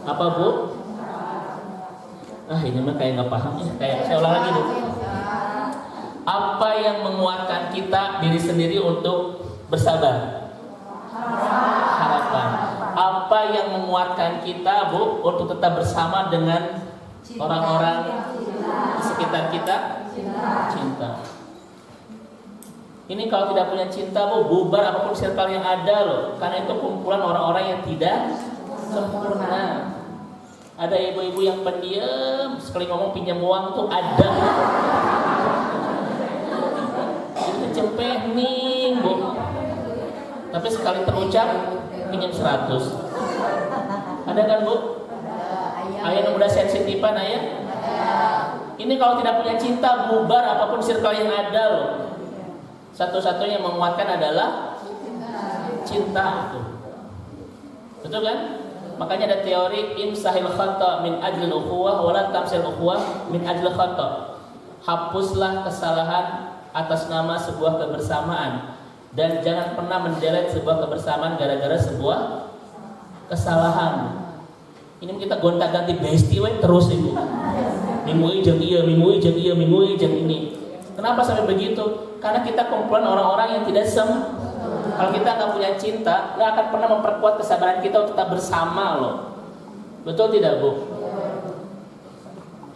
Apa, Bu? Ini mah kayak nggak paham ya. Kayak saya ulang lagi, Bu. Apa yang menguatkan kita diri sendiri untuk bersabar? Harapan. Apa yang menguatkan kita, Bu, untuk tetap bersama dengan orang-orang di sekitar kita? Cinta. Ini kalau tidak punya cinta, Bu, bubar apapun circle yang ada, loh. Karena itu kumpulan orang-orang yang tidak sempurna. Ada ibu-ibu yang pendiam, sekali ngomong pinjam uang tuh ada. cempe ning Bu. Tapi sekali terucap ingin 100. Ada kan Bu? Ayah yang udah sensitifan ayah. Ini kalau tidak punya cinta bubar apapun circle yang ada loh. Satu-satunya yang menguatkan adalah cinta. Betul kan? Makanya ada teori imsahil khata min ajlil ukhuwah wa la tamsil ukhuwah min ajlil khata. Hapuslah kesalahan atas nama sebuah kebersamaan dan jangan pernah mendelete sebuah kebersamaan gara-gara sebuah kesalahan. Ini kita gonta-ganti bestie terus Ibu. Minggu jeung ieu, minggu jeung ieu, minggu jeung ini. Kenapa sampai begitu? Karena kita kumpulan orang-orang yang tidak kalau kita nggak punya cinta, nggak akan pernah memperkuat kesabaran kita untuk tetap bersama loh. Betul tidak Bu?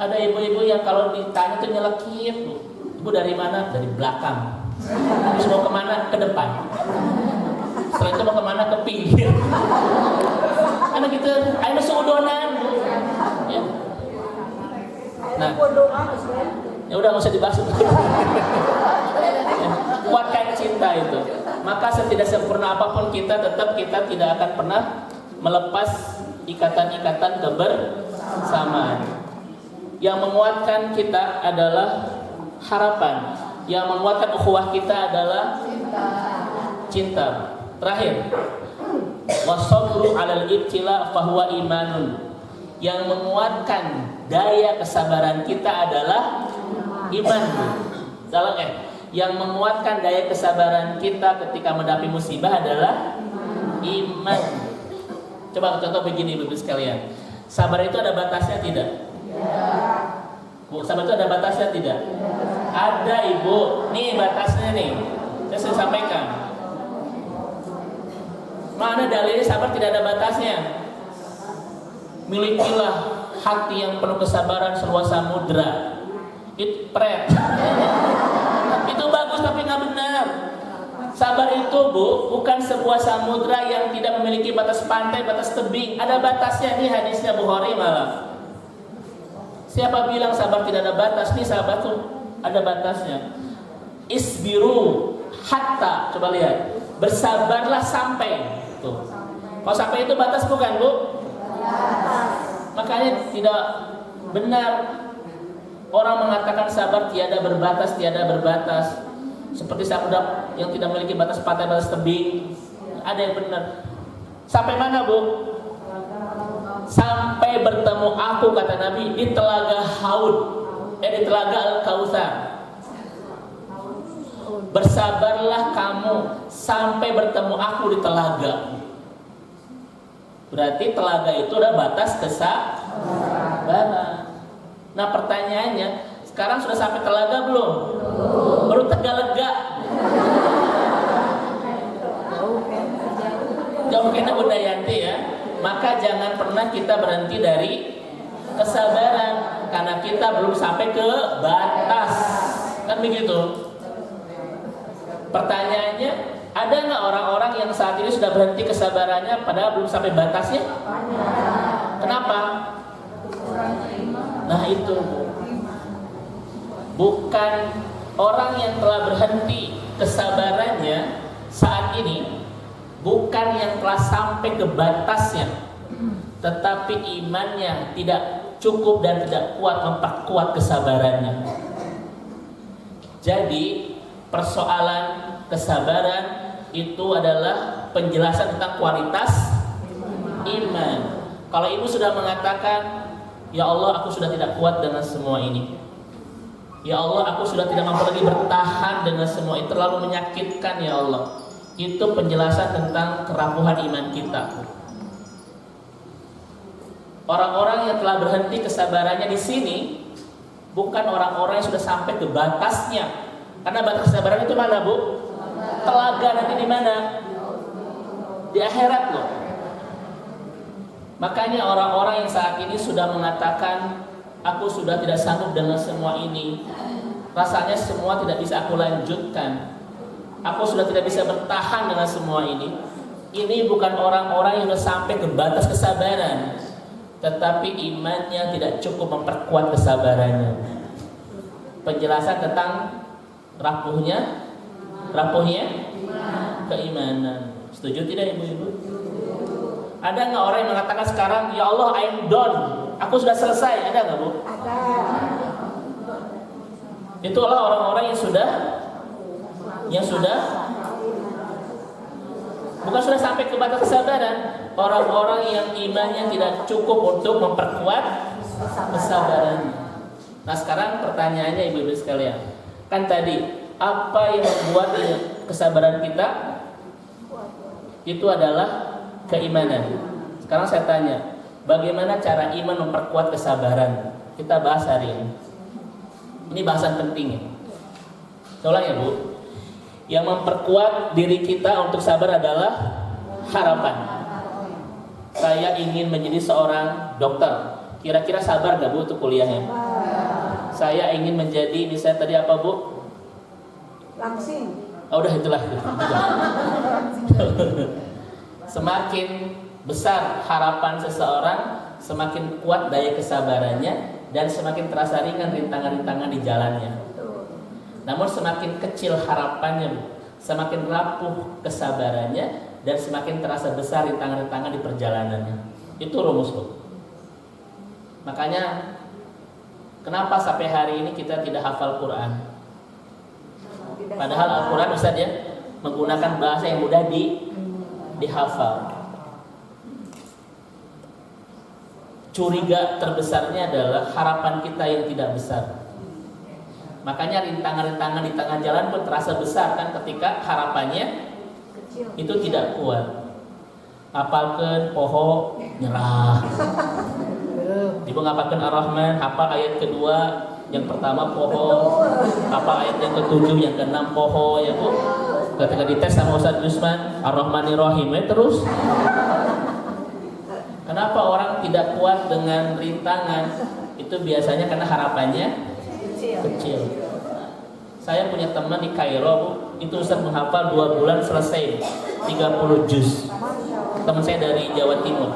Ada ibu-ibu yang kalau ditanya tuh nyelekit Bu. Ibu dari mana? Dari belakang. Terus mau kemana? Ke depan. Setelah itu mau kemana? Ke pinggir. Karena kita, ayo seudonan Bu. Ya. Nah, ya udah nggak usah dibahas. Kuatkan cinta itu. Maka setidak sempurna apapun kita, tetap kita tidak akan pernah melepas ikatan-ikatan kebersamaan. Yang menguatkan kita adalah harapan. Yang menguatkan ukhuwah kita adalah cinta. Terakhir, wasabru 'alal ibtila fahuwa imanun. Yang menguatkan daya kesabaran kita adalah iman. Yang menguatkan daya kesabaran kita ketika menghadapi musibah adalah iman. Coba contoh begini Ibu sekalian. Sabar itu ada batasnya tidak? Bu, sabar itu ada batasnya tidak? Ada Ibu. Nih batasnya nih. Saya sudah sampaikan. Mana dalilnya sabar tidak ada batasnya? Milikilah hati yang penuh kesabaran seluas samudra. Itu pret. Itu bagus tapi nggak benar. Sabar itu Bu bukan sebuah samudra yang tidak memiliki batas pantai, batas tebing. Ada batasnya. Ini hadisnya Bukhari malah. Siapa bilang sabar tidak ada batas? Nih sabar tuh ada batasnya. Isbiru hatta, coba lihat. Bersabarlah sampai. Tuh. Kalau sampai itu batas bukan Bu? Makanya tidak benar orang mengatakan sabar tiada berbatas, tiada berbatas. Seperti samudra yang tidak memiliki batas pantai, batas tebing. Ada yang benar. Sampai mana Bu? Sampai bertemu aku, kata Nabi, di telaga Haud, di telaga Al-Kautsar. Bersabarlah kamu sampai bertemu aku di telaga. Berarti telaga itu ada batas kesabaran. Nah pertanyaannya, sekarang sudah sampai telaga belum? Baru Tegalega. Jauh kena Bunda Yanti ya. Maka jangan pernah kita berhenti dari kesabaran karena kita belum sampai ke batas. Kan begitu. Pertanyaannya, ada nggak orang-orang yang saat ini sudah berhenti kesabarannya padahal belum sampai batasnya? Kenapa? Nah itu bukan orang yang telah berhenti kesabarannya saat ini, bukan yang telah sampai ke batasnya, tetapi imannya tidak cukup dan tidak kuat memperkuat kesabarannya. Jadi persoalan kesabaran itu adalah penjelasan tentang kualitas iman. Kalau ibu sudah mengatakan, ya Allah aku sudah tidak kuat dengan semua ini, ya Allah aku sudah tidak mampu lagi bertahan dengan semua ini, terlalu menyakitkan ya Allah, itu penjelasan tentang kerapuhan iman kita. Orang-orang yang telah berhenti kesabarannya di sini bukan orang-orang yang sudah sampai ke batasnya. Karena batas kesabaran itu mana Bu? Telaga nanti di mana? Di akhirat loh. Makanya orang-orang yang saat ini sudah mengatakan, aku sudah tidak sanggup dengan semua ini, rasanya semua tidak bisa aku lanjutkan, aku sudah tidak bisa bertahan dengan semua ini. Ini bukan orang-orang yang sudah sampai ke batas kesabaran, tetapi imannya tidak cukup memperkuat kesabarannya. Penjelasan tentang rapuhnya Rapuhnya keimanan. Setuju tidak ibu-ibu? Ada nggak orang yang mengatakan sekarang, ya Allah, I'm done, aku sudah selesai? Ada nggak bu? Ada. Itulah orang-orang yang sudah bukan sudah sampai ke batas kesabaran, orang-orang yang imannya tidak cukup untuk memperkuat kesabaran. Nah sekarang pertanyaannya ibu-ibu sekalian, kan tadi apa yang membuat kesabaran kita itu adalah keimanan. Sekarang saya tanya, bagaimana cara iman memperkuat kesabaran? Kita bahas hari ini. Ini bahasan penting ya. Tolong ya bu. Yang memperkuat diri kita untuk sabar adalah harapan. Saya ingin menjadi seorang dokter. Kira-kira sabar gak bu untuk kuliahnya? Saya ingin menjadi, misalnya tadi apa bu? Langsing. Oh udah itulah. Semakin besar harapan seseorang, semakin kuat daya kesabarannya, dan semakin terasa ringan rintangan-rintangan di jalannya. Namun semakin kecil harapannya, semakin rapuh kesabarannya, dan semakin terasa besar rintangan-rintangan di perjalanannya. Itu rumus loh. Makanya kenapa sampai hari ini kita tidak hafal Quran? Padahal Al-Quran bisa dia menggunakan bahasa yang mudah dihafal. Curiga terbesarnya adalah harapan kita yang tidak besar. Makanya rintangan-rintangan di tengah jalan pun terasa besar kan ketika harapannya itu tidak kuat. Hafalkan poho nyerah. Ibu ngapalkan Ar-Rahman, hafal ayat kedua, yang pertama poho, hafal ayat yang ketujuh, yang keenam poho ya bu. Ketika dites sama Ustaz Yusman, Ar-Rahmanir-Rahim terus. Kenapa orang tidak kuat dengan rintangan? Itu biasanya karena harapannya kecil. Saya punya teman di Kairo bu, itu Ustaz menghafal 2 bulan selesai 30 juz. Teman saya dari Jawa Timur,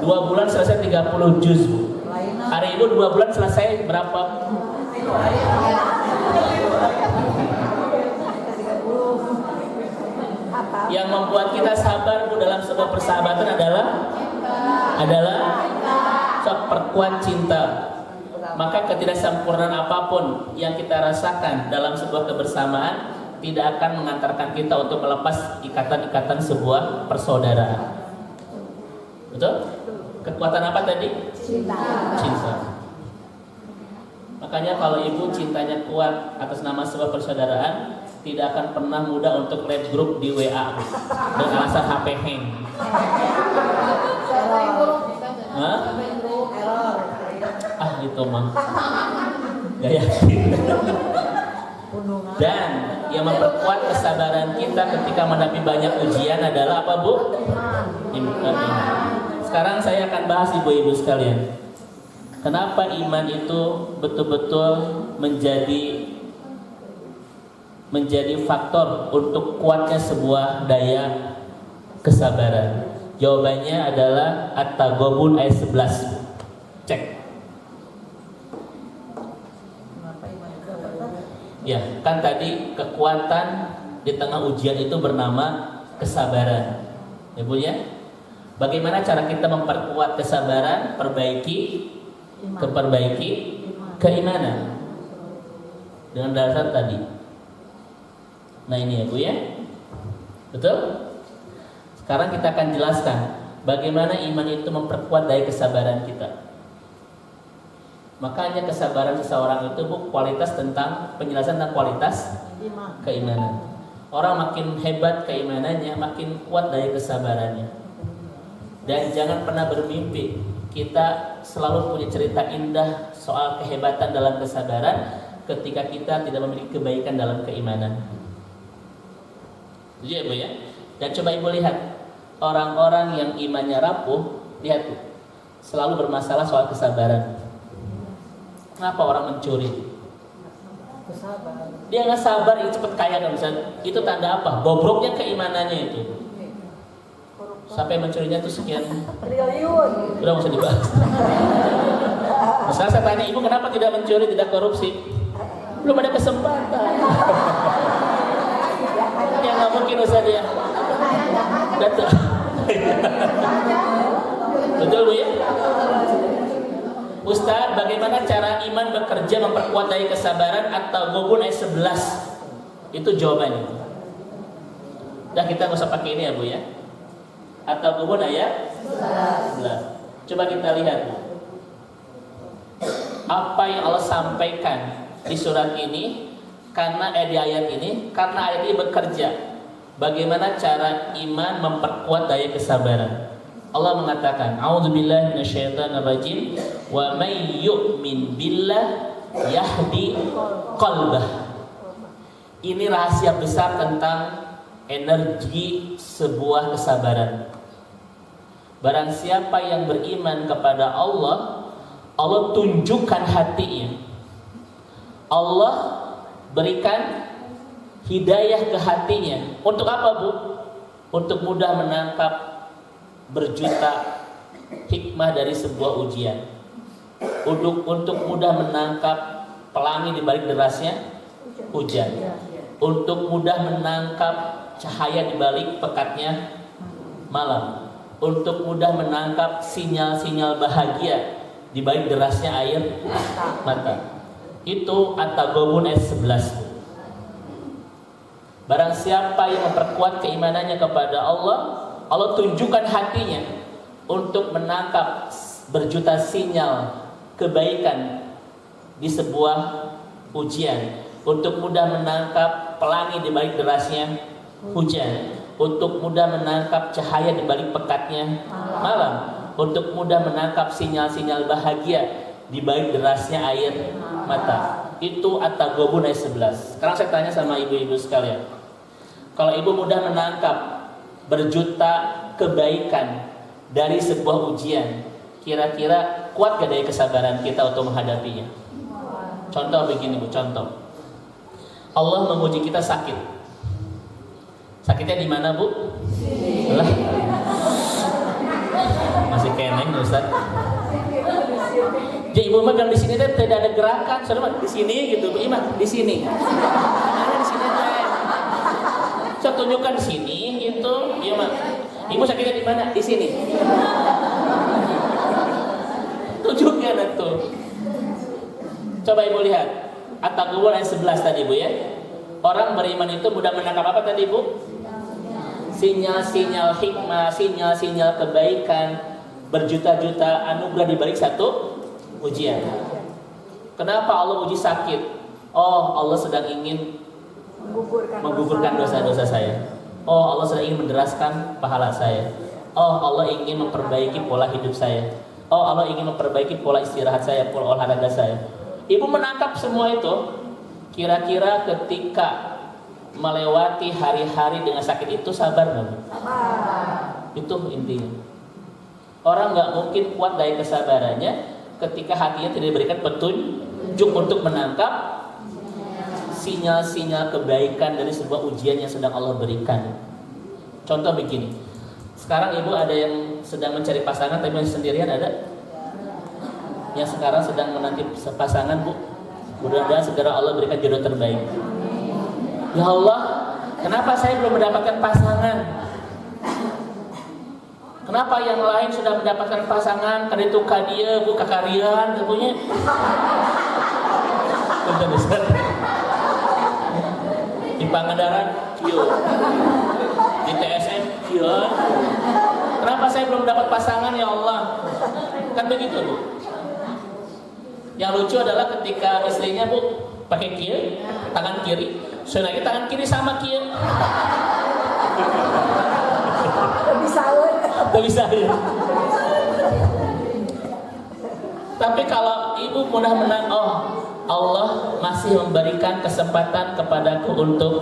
2 bulan selesai 30 juz bu. Hari itu 2 bulan selesai berapa? Yang membuat kita sabar bu dalam sebuah persahabatan adalah sok perkuat cinta. Maka ketidaksempurnaan apapun yang kita rasakan dalam sebuah kebersamaan tidak akan mengantarkan kita untuk melepas ikatan-ikatan sebuah persaudaraan. Betul? Kekuatan apa tadi? Cinta. Makanya kalau ibu cintanya kuat atas nama sebuah persaudaraan, tidak akan pernah mudah untuk lab group di WA dengan alasan HP hang. Hah? Ah itu mah gak yakin. Dan yang memperkuat kesabaran kita ketika menghadapi banyak ujian adalah apa bu? Iman. Sekarang saya akan bahas ibu-ibu sekalian, kenapa iman itu betul-betul menjadi faktor untuk kuatnya sebuah daya kesabaran. Jawabannya adalah At-Taghabun ayat 11. Cek. Ya, kan tadi kekuatan di tengah ujian itu bernama kesabaran. Ya Bu ya. Bagaimana cara kita memperkuat kesabaran? Perbaiki keimanan. Dengan dasar tadi. Nah ini ya Bu ya. Betul? Sekarang kita akan jelaskan bagaimana iman itu memperkuat daya kesabaran kita. Makanya kesabaran seseorang itu bu, kualitas tentang penjelasan tentang kualitas keimanan. Orang makin hebat keimanannya, makin kuat daya kesabarannya. Dan jangan pernah bermimpi kita selalu punya cerita indah soal kehebatan dalam kesabaran ketika kita tidak memiliki kebaikan dalam keimanan. Jadi ya bu ya. Dan coba ibu lihat orang-orang yang imannya rapuh, lihat bu, selalu bermasalah soal kesabaran. Kenapa orang mencuri? Dia nggak sabar, dia cepat kaya kan misalnya. Itu tanda apa? Bobroknya keimanannya itu. Sampai mencurinya itu sekian triliun. Udah nggak usah dibahas. Misalnya saya tanya ibu kenapa tidak mencuri, tidak korupsi? Belum ada kesempatan. nggak mungkin Ustaz ya. Betul. Betul Bu ya? Ustaz, bagaimana cara iman bekerja memperkuat daya kesabaran? At-Taghabun ayat 11. Itu jawabannya. Dah kita nggak usah pakai ini ya Bu ya. At-Taghabun ayat 11. Coba kita lihat apa yang Allah sampaikan di surat ini, karena di ayat ini, karena ayat ini bekerja bagaimana cara iman memperkuat daya kesabaran. Allah mengatakan, A'udzubillahi minasyaitonirrajim, wa may yu'min billah yahdi qalbah. Ini rahasia besar tentang energi sebuah kesabaran. Barang siapa yang beriman kepada Allah, Allah tunjukkan hatinya. Allah berikan hidayah ke hatinya. Untuk apa Bu? Untuk mudah menangkap berjuta hikmah dari sebuah ujian. Untuk mudah menangkap pelangi di balik derasnya hujan. Untuk mudah menangkap cahaya di balik pekatnya malam. Untuk mudah menangkap sinyal-sinyal bahagia di balik derasnya air mata. Itu At-Taghabun ayat 11. Barang siapa yang memperkuat keimanannya kepada Allah, Allah tunjukkan hatinya untuk menangkap berjuta sinyal kebaikan di sebuah ujian, untuk mudah menangkap pelangi di balik derasnya hujan, untuk mudah menangkap cahaya di balik pekatnya malam, untuk mudah menangkap sinyal-sinyal bahagia di balik derasnya air mata. Itu At-Taghabun ayat 11. Sekarang saya tanya sama ibu-ibu sekalian, kalau ibu mudah menangkap berjuta kebaikan dari sebuah ujian, kira-kira kuat gak daya kesabaran kita untuk menghadapinya? Contoh begini Bu, contoh Allah menguji kita sakit. Sakitnya di mana Bu? Lah, masih keneng Ustaz. Jadi ibu mah bilang di sini tidak ada gerakan, saudara di sini gitu, Bu Imam di sini. Ada di sini aja. Saya tunjukkan di sini itu, iya Mak. Ibu sakitnya di mana? Di sini. Tunjukkan itu. Coba ibu lihat. At-Taghabun ayat 11 tadi Bu ya. Orang beriman itu mudah menangkap apa tadi Bu? Sinyal-sinyal hikmah, sinyal-sinyal kebaikan, berjuta-juta anugerah di balik satu ujian. Kenapa Allah uji sakit? Oh, Allah sedang ingin menggugurkan dosa-dosa saya. Oh, Allah sedang ingin menderaskan pahala saya. Oh, Allah ingin memperbaiki pola hidup saya. Oh, Allah ingin memperbaiki pola istirahat saya, pola olahraga saya. Ibu menangkap semua itu. Kira-kira ketika melewati hari-hari dengan sakit itu sabar nggak? Itu intinya. Orang nggak mungkin kuat daya kesabarannya ketika hatinya tidak diberikan petunjuk untuk menangkap sinyal-sinyal kebaikan dari sebuah ujian yang sedang Allah berikan. Contoh begini, sekarang ibu ada yang sedang mencari pasangan tapi masih sendirian, ada? Yang sekarang sedang menanti pasangan Bu, mudah-mudahan segera Allah berikan jodoh terbaik. Ya Allah, kenapa saya belum mendapatkan pasangan? Kenapa yang lain sudah mendapatkan pasangan? Kan itu kadia Bu, kakarian tentunya. Benar-benar. Di Pangandaran, yo. Di TSM, yo. Kenapa saya belum dapat pasangan ya Allah? Kan begitu Bu. Yang lucu adalah ketika istrinya Bu pakai kiri, tangan kiri, saya lagi tangan kiri sama kiri. Bisa. Tapi kalau ibu mudah menang, oh Allah masih memberikan kesempatan kepadaku untuk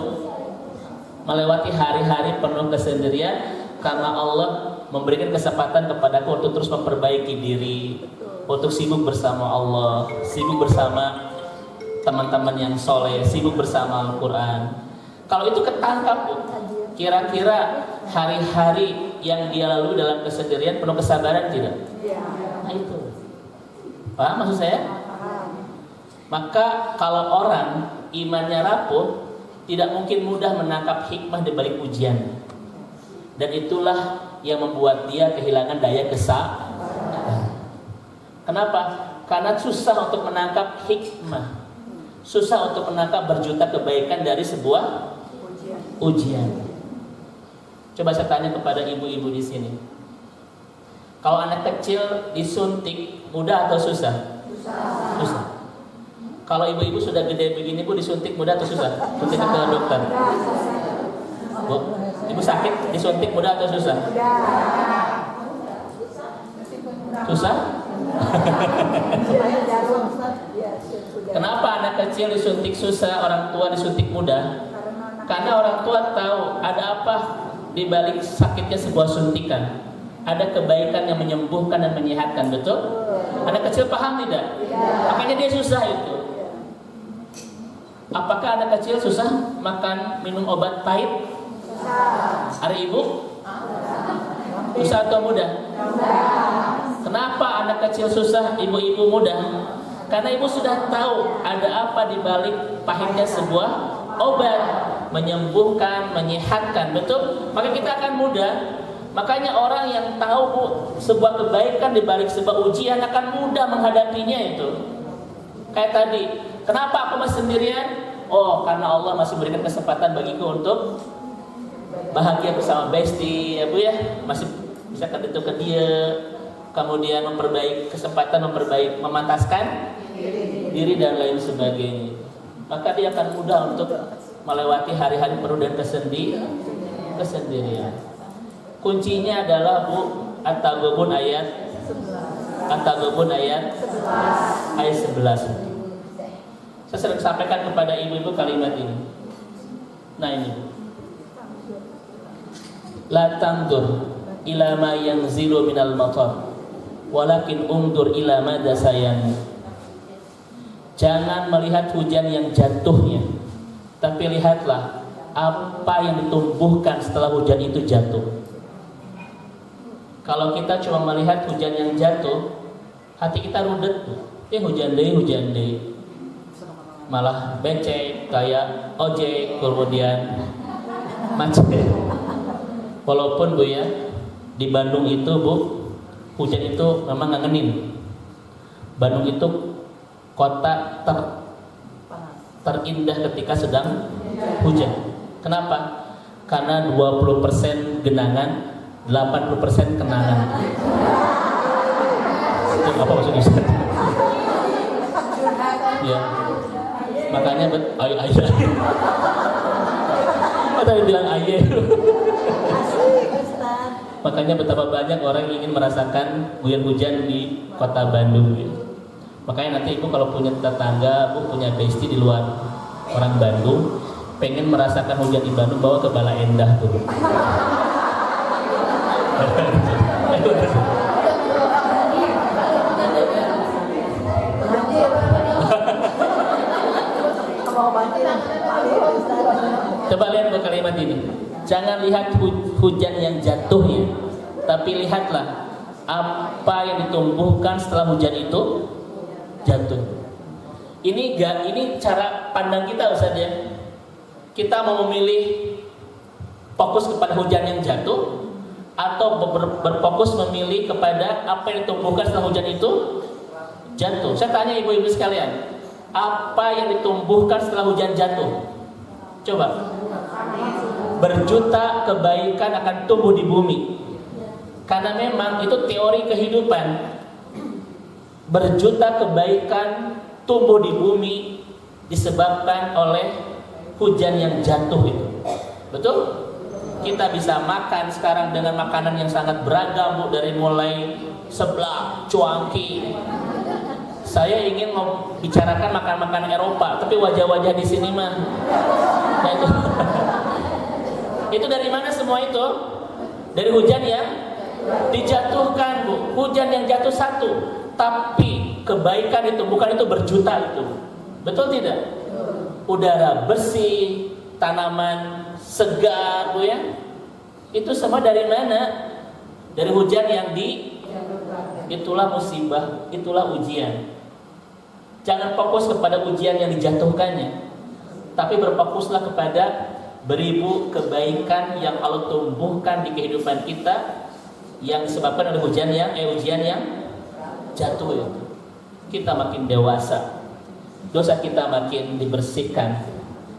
melewati hari-hari penuh kesendirian, karena Allah memberikan kesempatan kepadaku untuk terus memperbaiki diri, untuk sibuk bersama Allah, sibuk bersama teman-teman yang soleh, sibuk bersama Al-Quran. Kalau itu ketangkap, kira-kira hari-hari yang dia lalui dalam kesendirian penuh kesabaran tidak? Nah itu, paham maksud saya? Maka kalau orang imannya rapuh, tidak mungkin mudah menangkap hikmah di balik ujian. Dan itulah yang membuat dia kehilangan daya kesabaran. Kenapa? Karena susah untuk menangkap hikmah. Susah untuk menangkap berjuta kebaikan dari sebuah ujian. Coba saya tanya kepada ibu-ibu di sini. Kalau anak kecil disuntik mudah atau susah? Susah. Kalau ibu-ibu sudah gede begini Bu, disuntik mudah atau susah? Suntik ke dokter. Bu, ibu sakit disuntik mudah atau susah? Susah? Kenapa anak kecil disuntik susah, orang tua disuntik mudah? Karena orang tua tahu ada apa di balik sakitnya sebuah suntikan. Ada kebaikan yang menyembuhkan dan menyehatkan, betul? Anak kecil paham tidak? Makanya dia susah itu. Apakah anak kecil susah makan minum obat pahit? Hari ibu? Susah atau mudah? Kenapa anak kecil susah, ibu-ibu mudah? Karena ibu sudah tahu ada apa di balik pahitnya sebuah obat, menyembuhkan, menyehatkan, betul? Maka kita akan mudah. Makanya orang yang tahu Bu, sebuah kebaikan di balik sebuah ujian akan mudah menghadapinya itu. Kayak tadi, kenapa aku masih sendirian? Oh, karena Allah masih memberikan kesempatan bagiku untuk bahagia bersama Besti, ya Bu ya. Masih bisa itu ke dia. Kemudian memantaskan diri dan lain sebagainya. Maka dia akan mudah untuk melewati hari-hari penuh dan kesendirian. Kuncinya adalah Bu, At-Taghabun ayat 11. Saya sering sampaikan kepada ibu-ibu kalimat ini. Nah ini, la tandur ila ma yanzilu minal matar, walakin undur ila madza sayan. Jangan melihat hujan yang jatuhnya, tapi lihatlah apa yang ditumbuhkan setelah hujan itu jatuh. Kalau kita cuma melihat hujan yang jatuh, hati kita rudet. Hujan deh. Malah becek, kayak ojek, kemudian macet. Walaupun Bu ya, di Bandung itu Bu, hujan itu memang ngangenin. Bandung itu kota terindah ketika sedang hujan. Kenapa? Karena 20% genangan, 80% kenangan. Itu apa maksudnya? Ya. Makanya ayo. Tadi bilang ayo. Makanya betapa banyak orang yang ingin merasakan guyur hujan di kota Bandung. Makanya nanti Ibu kalau punya tetangga, Bu punya besti di luar orang Bandung, pengen merasakan hujan di Bandung, bawa ke Bala Endah tuh. Coba lihat kalimat ini. Jangan lihat hujan yang jatuhnya, tapi lihatlah apa yang ditumbuhkan setelah hujan itu jatuh. Ini cara pandang kita, Ustaz ya. Kita mau memilih fokus kepada hujan yang jatuh, atau berfokus memilih kepada apa yang ditumbuhkan setelah hujan itu jatuh. Saya tanya ibu-ibu sekalian, apa yang ditumbuhkan setelah hujan jatuh? Coba. Berjuta kebaikan akan tumbuh di bumi. Karena memang itu teori kehidupan. Berjuta kebaikan tumbuh di bumi disebabkan oleh hujan yang jatuh itu. Betul? Kita bisa makan sekarang dengan makanan yang sangat beragam, Bu, dari mulai seblak, cuangki. Saya ingin membicarakan makanan-makanan Eropa, tapi wajah-wajah di sini mah. Nah, itu dari mana semua itu? Dari hujan yang dijatuhkan, Bu. Hujan yang jatuh satu, tapi kebaikan itu bukan itu berjuta itu. Betul tidak? Udara bersih, tanaman segar, Bu ya. Itu semua dari mana? Dari hujan yang itulah musibah, itulah ujian. Jangan fokus kepada ujian yang dijatuhkannya. tapi berfokuslah kepada beribu kebaikan yang Allah tumbuhkan di kehidupan kita yang disebabkan oleh ujian yang jatuh itu. Kita makin dewasa, dosa kita makin dibersihkan,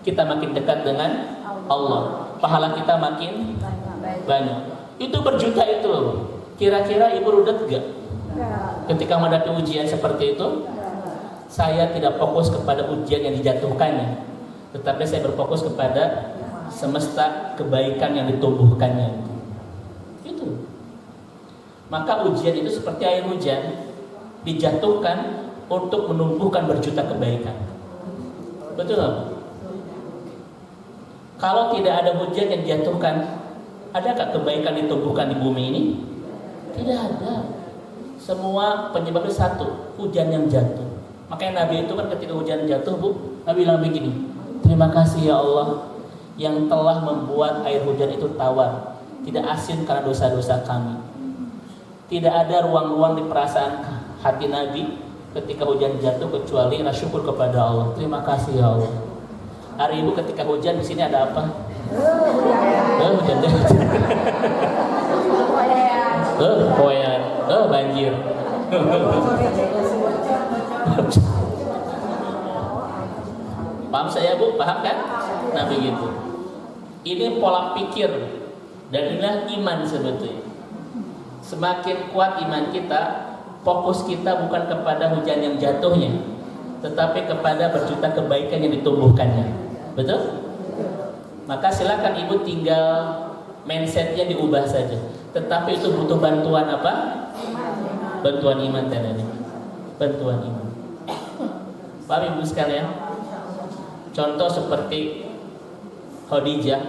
kita makin dekat dengan Allah, pahala kita makin banyak. Itu berjuta itu loh. Kira-kira ibu rudet gak ketika menghadapi ujian seperti itu? Saya tidak fokus kepada ujian yang dijatuhkannya, tetapi saya berfokus kepada semesta kebaikan yang ditumbuhkannya. Itu. Maka ujian itu seperti air hujan, dijatuhkan untuk menumbuhkan berjuta kebaikan. Betul nggak? Kalau tidak ada hujan yang dijatuhkan, adakah kebaikan ditumbuhkan di bumi ini? Tidak ada. Semua penyebabnya satu, hujan yang jatuh. Makanya Nabi itu kan ketika hujan jatuh, Nabi bilang begini, terima kasih ya Allah yang telah membuat air hujan itu tawar, tidak asin karena dosa-dosa kami. Tidak ada ruang-ruang di perasaan hati Nabi ketika hujan jatuh kecuali syukur kepada Allah. Terima kasih ya Allah. Hari ibu ketika hujan di sini ada apa? Hujan jatuh. Koyan, banjir. Paham saya bu? Paham kan? Nah begitu. Ini pola pikir dan inilah iman sebetulnya. Semakin kuat iman kita, fokus kita bukan kepada hujan yang jatuhnya, tetapi kepada berjuta kebaikan yang ditumbuhkannya. Betul? Maka silakan ibu tinggal mindsetnya diubah saja. Tetapi itu butuh bantuan apa? Bantuan iman tadi. Bantuan iman. Bapak ibu sekalian, contoh seperti Khadijah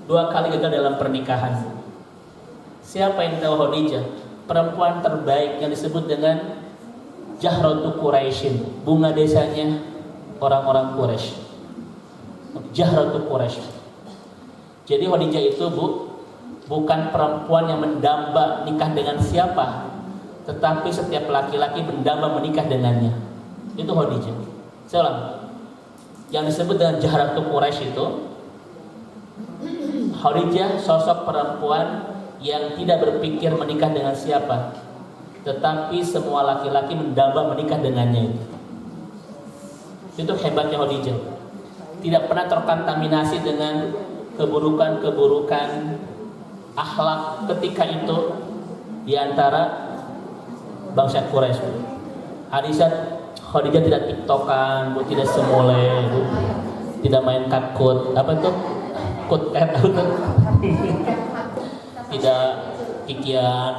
2 kali gagal dalam pernikahan. Siapa yang tahu Khadijah? Perempuan terbaik yang disebut dengan Jahratu Quraisyin, bunga desanya orang-orang Quraisy. Jahratu Quraisy. Jadi Khadijah itu bukan perempuan yang mendamba nikah dengan siapa, tetapi setiap laki-laki mendamba menikah dengannya. Itu Khadijah. Saya ulang. Yang disebut dengan Jahratu Quraisy itu Khadijah sosok perempuan yang tidak berpikir menikah dengan siapa, tetapi semua laki-laki mendamba menikah dengannya. Itu hebatnya Khadijah. Tidak pernah terkontaminasi dengan keburukan-keburukan akhlak ketika itu di antara bangsa Quraisy. Khadijah tidak tiktokan, tidak semule, tidak main katkut, apa itu? Kutket, tidak kikian,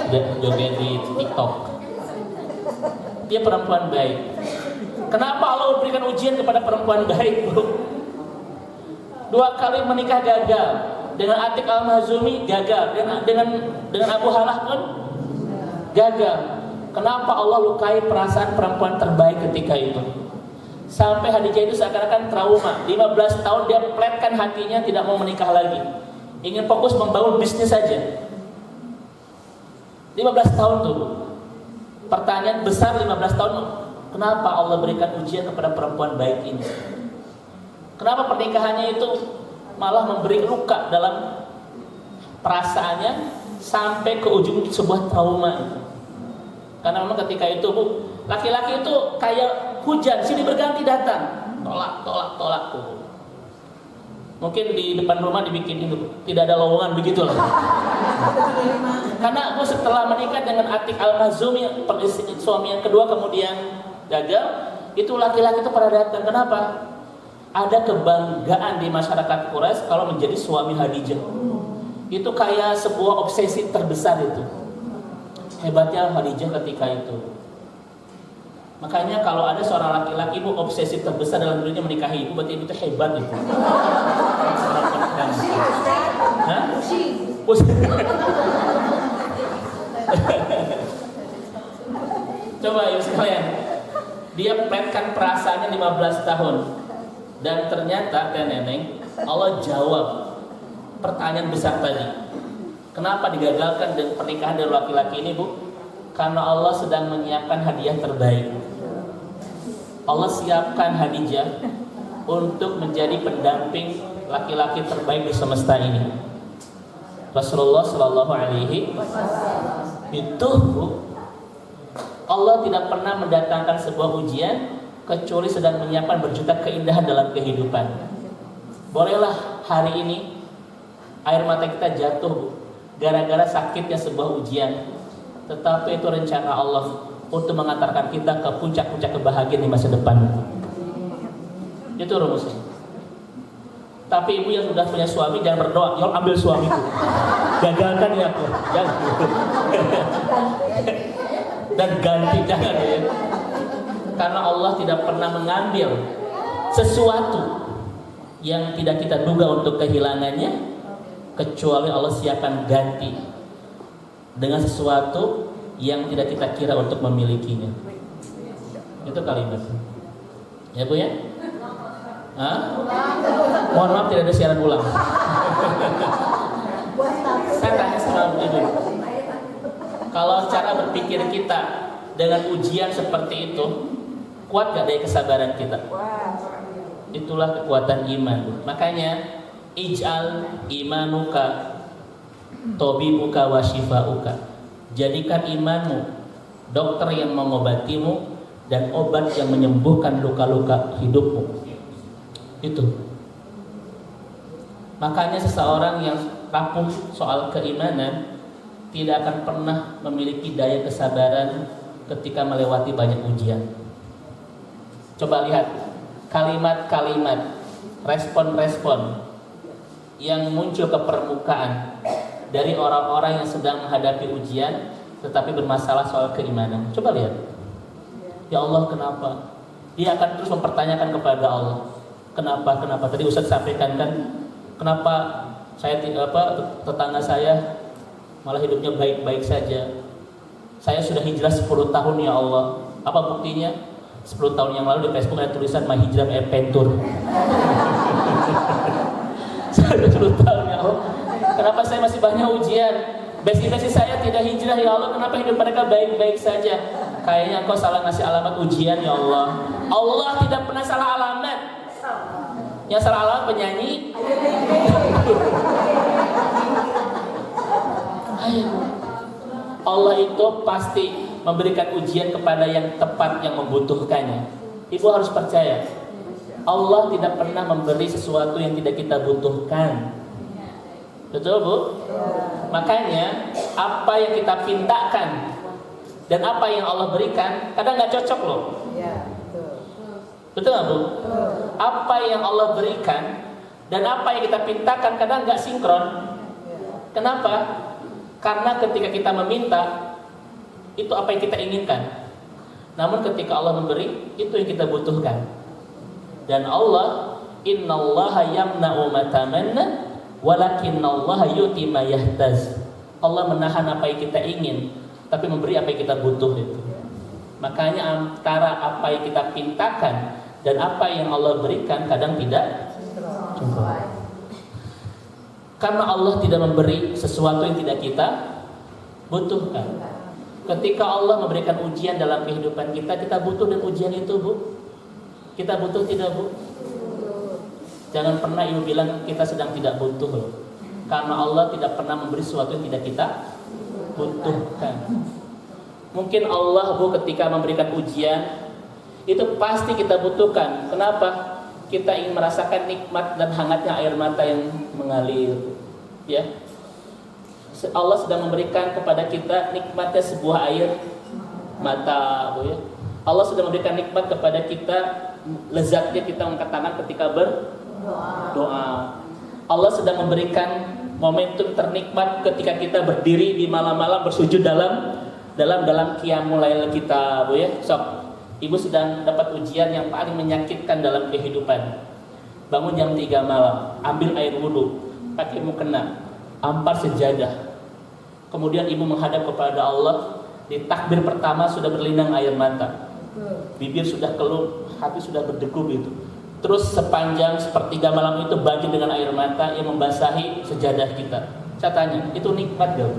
tidak joget di TikTok. Dia perempuan baik. Kenapa Allah memberikan ujian kepada perempuan baik, Bu? 2 kali menikah gagal. Dengan Atik Al-Mahzumi gagal. Dengan Abu Halah pun gagal. Kenapa Allah lukai perasaan perempuan terbaik ketika itu? Sampai Khadijah itu seakan-akan trauma. 15 tahun dia pletkan hatinya tidak mau menikah lagi. Ingin fokus membangun bisnis saja. 15 tahun tuh. Pertanyaan besar 15 tahun. Kenapa Allah berikan ujian kepada perempuan baik ini? Kenapa pernikahannya itu malah memberi luka dalam perasaannya sampai ke ujung sebuah trauma? Karena memang ketika itu Bu, laki-laki itu kayak hujan, sini berganti datang, tolak. Mungkin di depan rumah dibikin itu, tidak ada lowongan begitu lah. Karena aku setelah menikah dengan Atik Al-Mahzumi, suami yang kedua kemudian gagal, itu laki-laki itu pada datang. Kenapa? Ada kebanggaan di masyarakat Quraisy kalau menjadi suami Khadijah. Itu kayak sebuah obsesi terbesar itu. Hebatnya Khadijah ketika itu. Makanya kalau ada seorang laki-laki ibu obsesi terbesar dalam dirinya menikahi ibu, berarti ibu itu hebat itu. Hah? Coba ibu sekalian, dia pletkan perasaannya 15 tahun dan ternyata neneng Allah jawab pertanyaan besar tadi. Kenapa digagalkan dengan pernikahan dari laki-laki ini Bu? Karena Allah sedang menyiapkan hadiah terbaik. Allah siapkan Khadijah untuk menjadi pendamping laki-laki terbaik di semesta ini. Rasulullah Shallallahu Alaihi itu, Allah tidak pernah mendatangkan sebuah ujian kecuali sedang menyiapkan berjuta keindahan dalam kehidupan. Bolehlah hari ini air mata kita jatuh gara-gara sakitnya sebuah ujian, tetapi itu rencana Allah untuk mengantarkan kita ke puncak-puncak kebahagiaan di masa depan. Itu rumusnya. Tapi ibu yang sudah punya suami jangan berdoa, ya Allah ambil suamiku, gagalkan ya aku, jangan. Dan ganti, jangan ya. Karena Allah tidak pernah mengambil sesuatu yang tidak kita duga untuk kehilangannya, kecuali Allah siapkan ganti dengan sesuatu yang tidak kita kira untuk memilikinya. Itu kalimat. Ya Bu ya? Hah? Mohon maaf tidak ada siaran ulang. Saya tanya sama Ibu, kalau cara berpikir kita dengan ujian seperti itu, kuat gak dari kesabaran kita? Itulah kekuatan iman. Makanya ij'al imanuka tobibuka wa shifauka. Jadikan imanmu dokter yang mengobatimu dan obat yang menyembuhkan luka-luka hidupmu. Itu. Makanya seseorang yang rapuh soal keimanan tidak akan pernah memiliki daya kesabaran ketika melewati banyak ujian. Coba lihat kalimat-kalimat, respon-respon yang muncul ke permukaan dari orang-orang yang sedang menghadapi ujian tetapi bermasalah soal keimanan. Coba lihat. Ya Allah, kenapa? Dia akan terus mempertanyakan kepada Allah. Kenapa? Tadi Ustaz sampaikan kan, kenapa saya tetangga saya malah hidupnya baik-baik saja. Saya sudah hijrah 10 tahun ya Allah. Apa buktinya? 10 tahun yang lalu di Facebook ada tulisan My Hijrah Adventure. 10 tahun ya Allah. Kenapa saya masih banyak ujian? Besi-besi saya tidak hijrah ya Allah. Kenapa hidup mereka baik-baik saja? Kayaknya Engkau salah ngasih alamat ujian ya Allah. Allah tidak pernah salah alamat. Yang salah alamat penyanyi. Allah itu pasti memberikan ujian kepada yang tepat, yang membutuhkannya. Ibu harus percaya, Allah tidak pernah memberi sesuatu yang tidak kita butuhkan. Betul Bu? Makanya apa yang kita pintakan dan apa yang Allah berikan kadang nggak cocok loh. Betul nggak Bu? Apa yang Allah berikan dan apa yang kita pintakan kadang nggak sinkron. Kenapa? Karena ketika kita meminta, itu apa yang kita inginkan. Namun ketika Allah memberi, itu yang kita butuhkan. Dan Allah, innallaha yamna'u ma tamanna walakinnallaha yu'ti ma yahtaz. Allah menahan apa yang kita ingin, tapi memberi apa yang kita butuh itu. Makanya antara apa yang kita pintakan dan apa yang Allah berikan kadang tidak cukup. Karena Allah tidak memberi sesuatu yang tidak kita butuhkan. Ketika Allah memberikan ujian dalam kehidupan kita, kita butuh dan ujian itu Bu. Kita butuh tidak Bu? Jangan pernah Ibu bilang kita sedang tidak butuh loh. Karena Allah tidak pernah memberi sesuatu yang tidak kita butuhkan. Mungkin Allah Bu ketika memberikan ujian itu pasti kita butuhkan. Kenapa? Kita ingin merasakan nikmat dan hangatnya air mata yang mengalir. Ya. Allah sedang memberikan kepada kita nikmatnya sebuah air mata, Bu ya. Allah sedang memberikan nikmat kepada kita, lezatnya kita mengangkat tangan ketika berdoa. Allah sedang memberikan momentum ternikmat ketika kita berdiri di malam-malam bersujud dalam qiyamul lail kita, Bu ya. Sok. Ibu sedang dapat ujian yang paling menyakitkan dalam kehidupan. Bangun jam 3 malam, ambil air wudhu, pakai mukena, ampar sejadah. Kemudian ibu menghadap kepada Allah. Di takbir pertama sudah berlinang air mata, bibir sudah keluh, hati sudah berdegup itu. Terus sepanjang sepertiga malam itu banjir dengan air mata yang membasahi sejadah kita. Saya tanya, itu nikmat gak?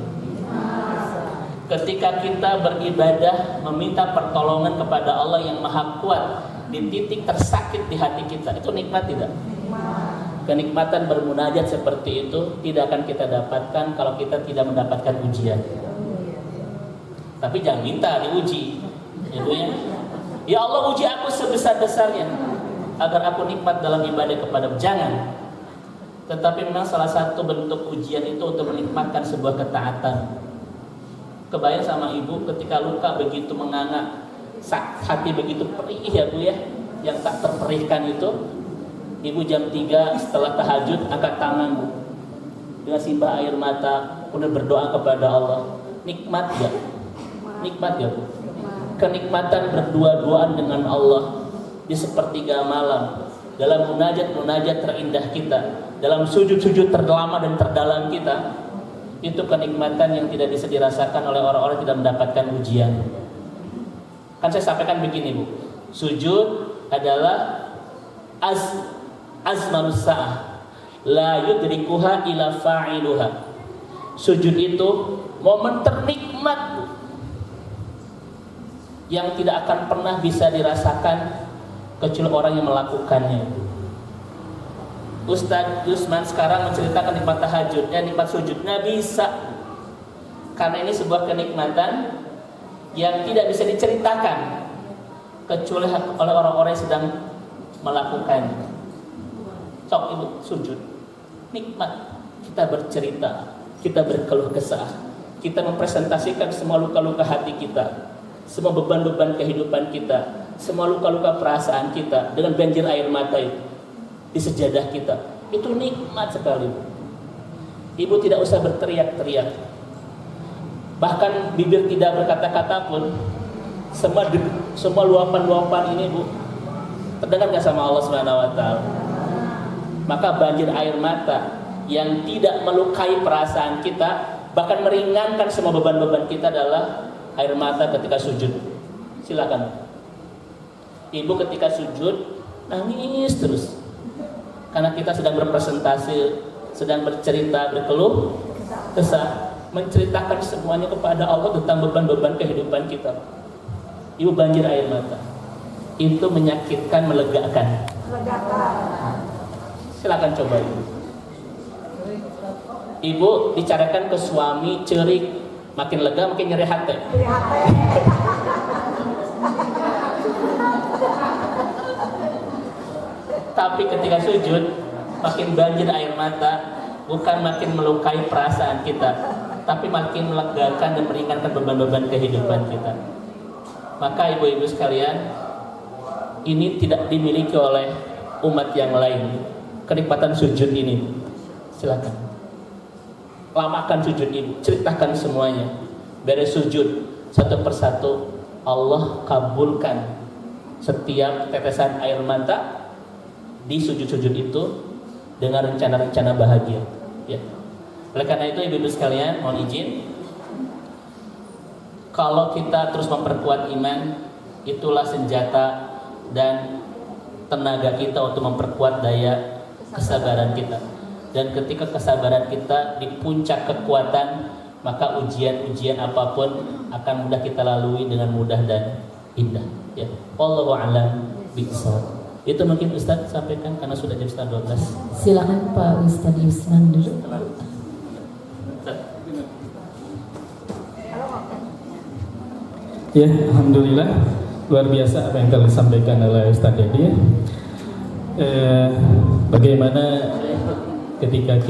Ketika kita beribadah meminta pertolongan kepada Allah yang maha kuat di titik tersakit di hati kita. Itu nikmat tidak? Kenikmatan bermunajat seperti itu tidak akan kita dapatkan kalau kita tidak mendapatkan ujian. Tapi jangan minta diuji, ya. Ya Allah, uji aku sebesar-besarnya agar aku nikmat dalam ibadah kepadamu. Jangan. Tetapi memang salah satu bentuk ujian itu untuk menikmatkan sebuah ketaatan. Kebayang sama ibu ketika luka begitu menganga, hati begitu perih ya Bu ya, yang tak terperihkan itu. Ibu jam 3 setelah tahajud angkat tangan Bu, dengan simbah air mata, kemudian berdoa kepada Allah. Nikmat gak? Nikmat gak Bu? Kenikmatan berdua-duaan dengan Allah di sepertiga malam, dalam munajat terindah kita, dalam sujud-sujud terlama dan terdalam kita, itu kenikmatan yang tidak bisa dirasakan oleh orang-orang yang tidak mendapatkan ujian. Kan saya sampaikan begini Bu, sujud adalah azmanus sa'ah la yudrikuha ila fa'iluha. Sujud itu momen ternikmat yang tidak akan pernah bisa dirasakan kecuali orang yang melakukannya. Ustadz Yusman sekarang menceritakan nikmat tahajud, nikmat sujudnya bisa, karena ini sebuah kenikmatan yang tidak bisa diceritakan kecuali oleh orang-orang yang sedang melakukannya. Sok ibu sujud, nikmat. Kita bercerita, kita berkeluh kesah, kita mempresentasikan semua luka-luka hati kita, semua beban-beban kehidupan kita, semua luka-luka perasaan kita dengan banjir air mata itu di sejadah kita. Itu nikmat sekali. Ibu tidak usah berteriak-teriak, bahkan bibir tidak berkata-kata pun, semua luapan-luapan ini Bu terdengar gak sama Allah SWT. Maka banjir air mata yang tidak melukai perasaan kita, bahkan meringankan semua beban-beban kita, adalah air mata ketika sujud. Silakan ibu ketika sujud nangis terus, karena kita sedang berpresentasi, sedang bercerita, berkeluh kesah, menceritakan semuanya kepada Allah tentang beban-beban kehidupan kita. Ibu banjir air mata, itu menyakitkan, melegakan. Silakan coba ibu bicarakan ke suami, cerik, makin lega, makin nyeri hati. Tapi ketika sujud makin banjir air mata, bukan makin melukai perasaan kita, tapi makin melegakan dan meringankan beban-beban kehidupan kita. Maka ibu-ibu sekalian, ini tidak dimiliki oleh umat yang lain. Kenikmatan sujud ini, silakan lamakan sujud ibu, ceritakan semuanya. Beres sujud satu persatu, Allah kabulkan setiap tetesan air mata di sujud-sujud itu dengan rencana-rencana bahagia, ya. Oleh karena itu ibu-ibu sekalian, mohon izin, kalau kita terus memperkuat iman, itulah senjata dan tenaga kita untuk memperkuat daya kesabaran kita. Dan ketika kesabaran kita di puncak kekuatan, maka ujian-ujian apapun akan mudah kita lalui dengan mudah dan indah, ya. Wallahu a'lam bishawab. Itu mungkin Ustaz sampaikan karena sudah jam 12. Silakan Pak Ustaz Yusman dulu. Ya, alhamdulillah, luar biasa apa yang telah disampaikan oleh Ustaz Dedi. Bagaimana ketika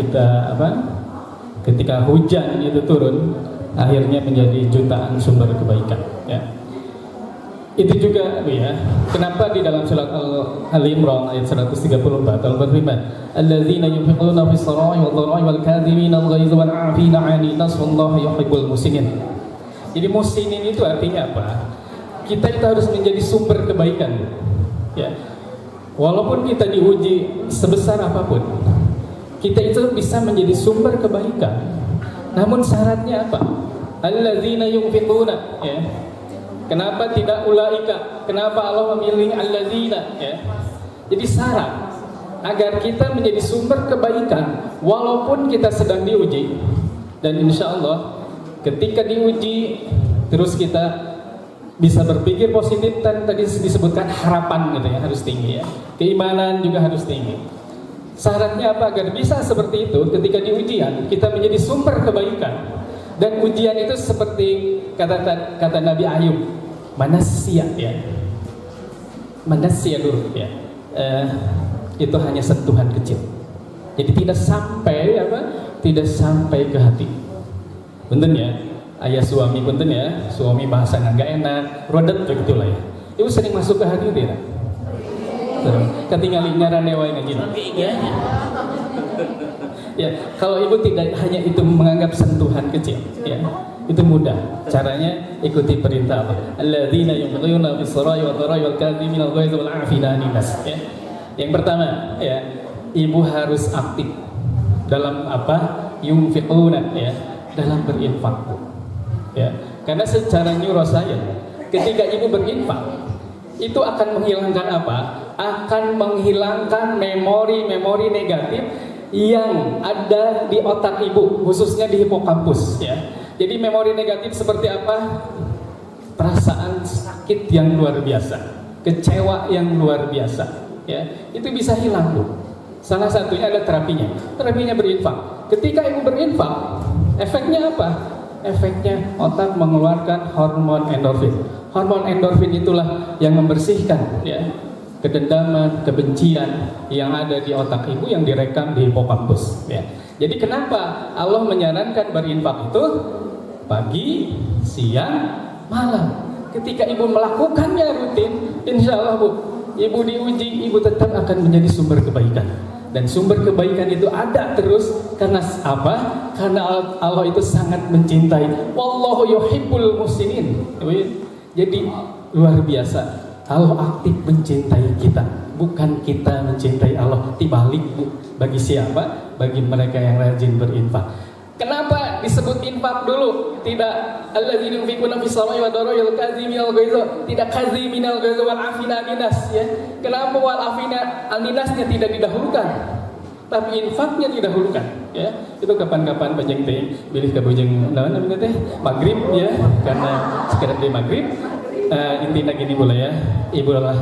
hujan itu turun, akhirnya menjadi jutaan sumber kebaikan, ya. Itu juga ya, kenapa di dalam surat Al-Imran ayat 134 Allah berfirman, alladzina yunfiquna fis sarai wal dharai wal kadhimina al-ghaiza wal 'afina 'anil nas wallahu yuhibbul muhsinin. Jadi muhsinin itu artinya apa? Kita itu harus menjadi sumber kebaikan, ya. Walaupun kita diuji sebesar apapun, kita itu bisa menjadi sumber kebaikan. Namun syaratnya apa? Alladzina yunfiquna, ya. Kenapa tidak ulaika? Kenapa Allah memilih alladzina, ya? Jadi syarat agar kita menjadi sumber kebaikan walaupun kita sedang diuji. Dan insya Allah ketika diuji terus kita bisa berpikir positif, dan tadi disebutkan harapan gitu ya, harus tinggi ya. Keimanan juga harus tinggi. Syaratnya apa agar bisa seperti itu? Ketika di ujian kita menjadi sumber kebaikan. Dan ujian itu seperti kata Nabi Ayub, manusia ya. Manusia dulu ya. Itu hanya sentuhan kecil. Jadi tidak sampai apa? Tidak sampai ke hati. Punten ya. Ayah suami punten ya. Suami bahasa nggak enak, rodet begitulah ya. Ibu sering masuk ke hati tidak? Ketinggalan ngaran dewa ngaji. Ya, kalau ibu tidak hanya itu menganggap sentuhan kecil, ya, itu mudah. Caranya ikuti perintah apa? Alladzina yunfiquna fis-sarai wad-dharai wal kadhimina al-ghaiza wal 'afina 'anil nas. Ya. Yang pertama, ya, ibu harus aktif dalam apa? Yunfiquna, ya, dalam berinfak. Ya, karena secara neuroscience, ketika ibu berinfak, itu akan menghilangkan apa? Akan menghilangkan memori-memori negatif yang ada di otak ibu, khususnya di hipokampus ya. Jadi memori negatif seperti apa? Perasaan sakit yang luar biasa, kecewa yang luar biasa ya. Itu bisa hilang Bu. Salah satunya ada terapinya. Terapinya berinfak. Ketika ibu berinfak, efeknya apa? Efeknya otak mengeluarkan hormon endorfin. Hormon endorfin itulah yang membersihkan ya kedendaman, kebencian yang ada di otak ibu yang direkam di hipokampus ya. Jadi kenapa Allah menyarankan berinfak itu pagi, siang, malam. Ketika ibu melakukannya rutin, insya Allah Bu, ibu diuji, ibu tetap akan menjadi sumber kebaikan. Dan sumber kebaikan itu ada terus karena apa? Karena Allah itu sangat mencintai. Wallahu yuhibbul muhsinin. Jadi luar biasa. Allah aktif mencintai kita, bukan kita mencintai Allah. Dibalik Bu, bagi siapa? Bagi mereka yang rajin berinfak. Kenapa disebut infak dulu? Tidak alladzina yunfiquna fis-sarai wad-dharai wal kadhimina al-ghaiza, tidak kadhimina al-ghaiza wal 'afina 'anil nas ya. Kenapa wal 'afina 'anil nasnya tidak didahulukan? Tapi infaknya didahulukan ya. Itu kapan-kapan panjang teh bilih ka bujeng naon namanya teh maghrib ya, karena sekedar di maghrib. Intinya gini boleh ya, ibu lah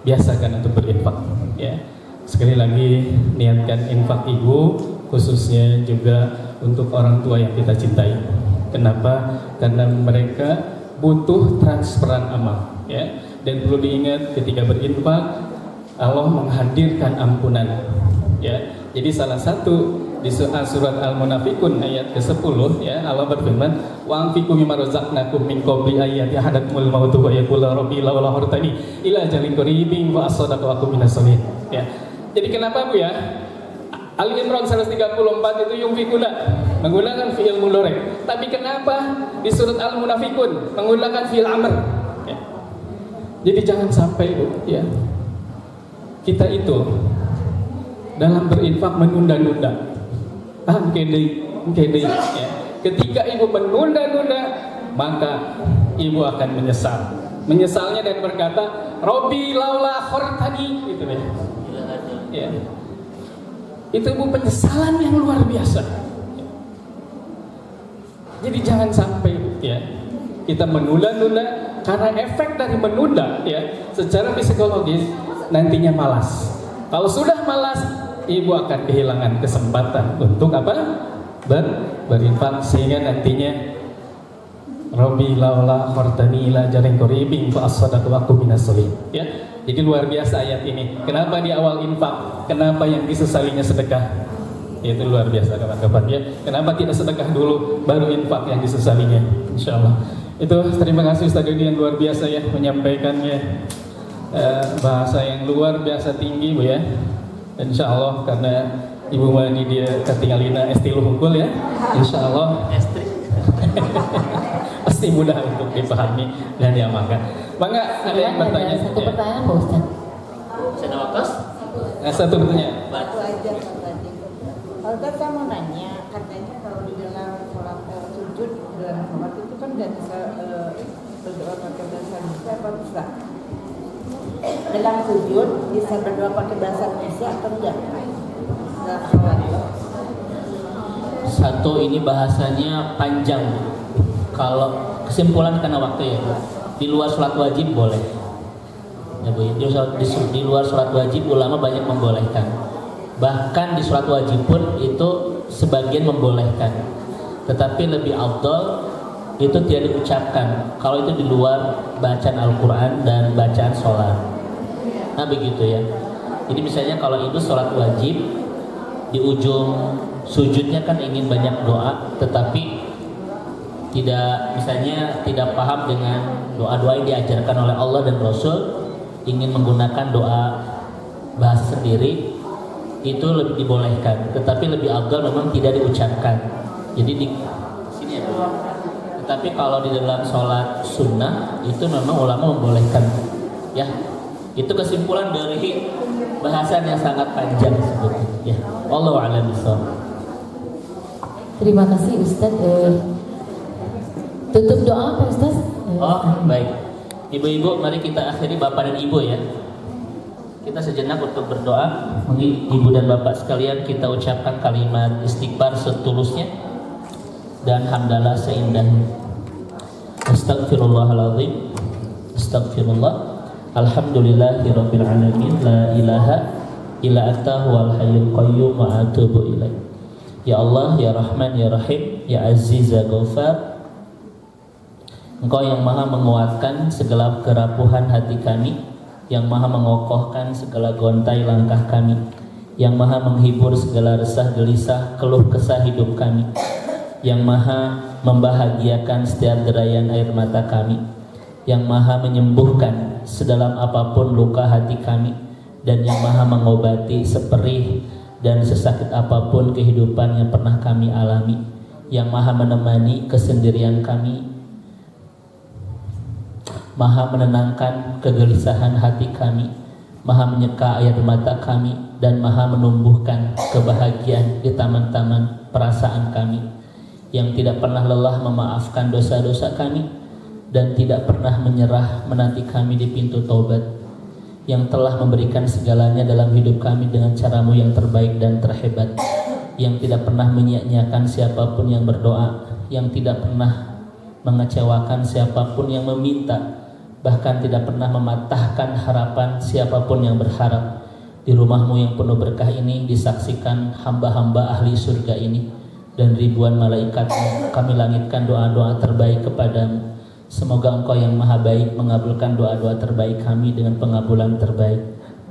biasakan untuk berinfak ya. Sekali lagi niatkan infak ibu, khususnya juga untuk orang tua yang kita cintai. Kenapa? Karena mereka butuh transferan amal ya. Dan perlu diingat ketika berinfak Allah menghadirkan ampunan ya. Jadi salah satu di surat Al-Munafikun ayat ke-10 ya, Allah berfirman wa anfiqu mimma razaqnakum min qabli ayati ahadakumul maut wa yaqulu rabbi laula hartani ila ajalin qaribin wa asadaqtu wa akum minas solihin ya. Jadi kenapa Bu ya? Ali Imran 134 itu yunfiquna menggunakan fi'il mudhari. Tapi kenapa di surat Al-Munafikun menggunakan fi'il amr ya? Jadi jangan sampai Bu ya, kita itu dalam berinfak menunda-nunda. Ya. Ketika ibu menunda-nunda, maka ibu akan menyesal. Menyesalnya dan berkata, Robbi laula khartani, gitu deh. Ya. Itu ibu penyesalan yang luar biasa. Jadi jangan sampai ya kita menunda-nunda, karena efek dari menunda ya secara psikologis nantinya malas. Kalau sudah malas, ibu akan kehilangan kesempatan untuk apa? Berinfak, sehingga nantinya Rabbi laula khartani ila jarin qaribin fa asadaqtu wa akum minas solihin ya. Jadi luar biasa ayat ini. Kenapa di awal infak? Kenapa yang disesalinya sedekah? Itu luar biasa kawan-kawan ya. Kenapa tidak sedekah dulu baru infak yang disesalinya? Insyaallah. Itu terima kasih Ustaz Dodi yang luar biasa ya menyampaikannya, bahasa yang luar biasa tinggi Bu ya. Insya Allah karena Ibu Mani dia ketinggalina estilu hunkul ya. Insya Allah pasti mudah untuk dipahami dan diamalkan. Maka ada yang bertanya. Satu pertanyaan Pak Ustaz. Saya waktu? Satu pertanyaan. Itu aja tadi. Kalau saya mau nanya, katanya kalau di dalam sholat sujud dalam sholat itu kan tidak bisa berdoa pakai bahasa Indonesia apa bisa? Dalam sujud bisa berdoa pakai bahasa Indonesia atau enggak? Satu ini bahasanya panjang. Kalau kesimpulan karena waktu ya Bu. Di luar sholat wajib boleh. Ya Bu, di luar sholat wajib ulama banyak membolehkan. Bahkan di sholat wajib pun itu sebagian membolehkan. Tetapi lebih afdal itu tidak diucapkan kalau itu di luar bacaan Al-Quran dan bacaan sholat. Nah begitu ya. Jadi misalnya kalau itu sholat wajib, di ujung sujudnya kan ingin banyak doa, tetapi tidak paham dengan doa-doa yang diajarkan oleh Allah dan Rasul, ingin menggunakan doa bahasa sendiri, itu lebih dibolehkan. Tetapi lebih afdal memang tidak diucapkan. Jadi di sini ya Bu. Tetapi kalau di dalam sholat sunnah itu memang ulama membolehkan. Ya, itu kesimpulan dari bahasan yang sangat panjang sebetulnya. Ya, wallahu a'lam bishawab. Terima kasih Ustadz. Tutup doa Pak Ustadz. Oh baik, ibu-ibu mari kita akhiri bapak dan ibu ya. Kita sejenak untuk berdoa. Ibu dan bapak sekalian, kita ucapkan kalimat istighfar setulusnya dan hamdalah seindahnya. Astagfirullahaladzim, astagfirullah, alhamdulillahirabbil alamin, la ilaha illa anta huwal hayyul qayyum wa atubu ilaik. Ya Allah, ya Rahman, ya Rahim, ya Aziz, ya Ghaffar, Engkau yang maha menguatkan segala kerapuhan hati kami, yang maha mengokohkan segala gontai langkah kami, yang maha menghibur segala resah gelisah keluh kesah hidup kami, yang maha membahagiakan setiap derayan air mata kami, yang maha menyembuhkan sedalam apapun luka hati kami, dan yang maha mengobati seperih dan sesakit apapun kehidupan yang pernah kami alami, yang maha menemani kesendirian kami, maha menenangkan kegelisahan hati kami, maha menyeka air mata kami, dan maha menumbuhkan kebahagiaan di taman-taman perasaan kami, yang tidak pernah lelah memaafkan dosa-dosa kami, dan tidak pernah menyerah menanti kami di pintu taubat, yang telah memberikan segalanya dalam hidup kami dengan caramu yang terbaik dan terhebat, yang tidak pernah menyia-nyiakan siapapun yang berdoa, yang tidak pernah mengecewakan siapapun yang meminta, bahkan tidak pernah mematahkan harapan siapapun yang berharap. Di rumahmu yang penuh berkah ini disaksikan hamba-hamba ahli surga ini, dan ribuan malaikatmu, kami langitkan doa-doa terbaik kepadamu. Semoga Engkau yang maha baik mengabulkan doa-doa terbaik kami dengan pengabulan terbaik.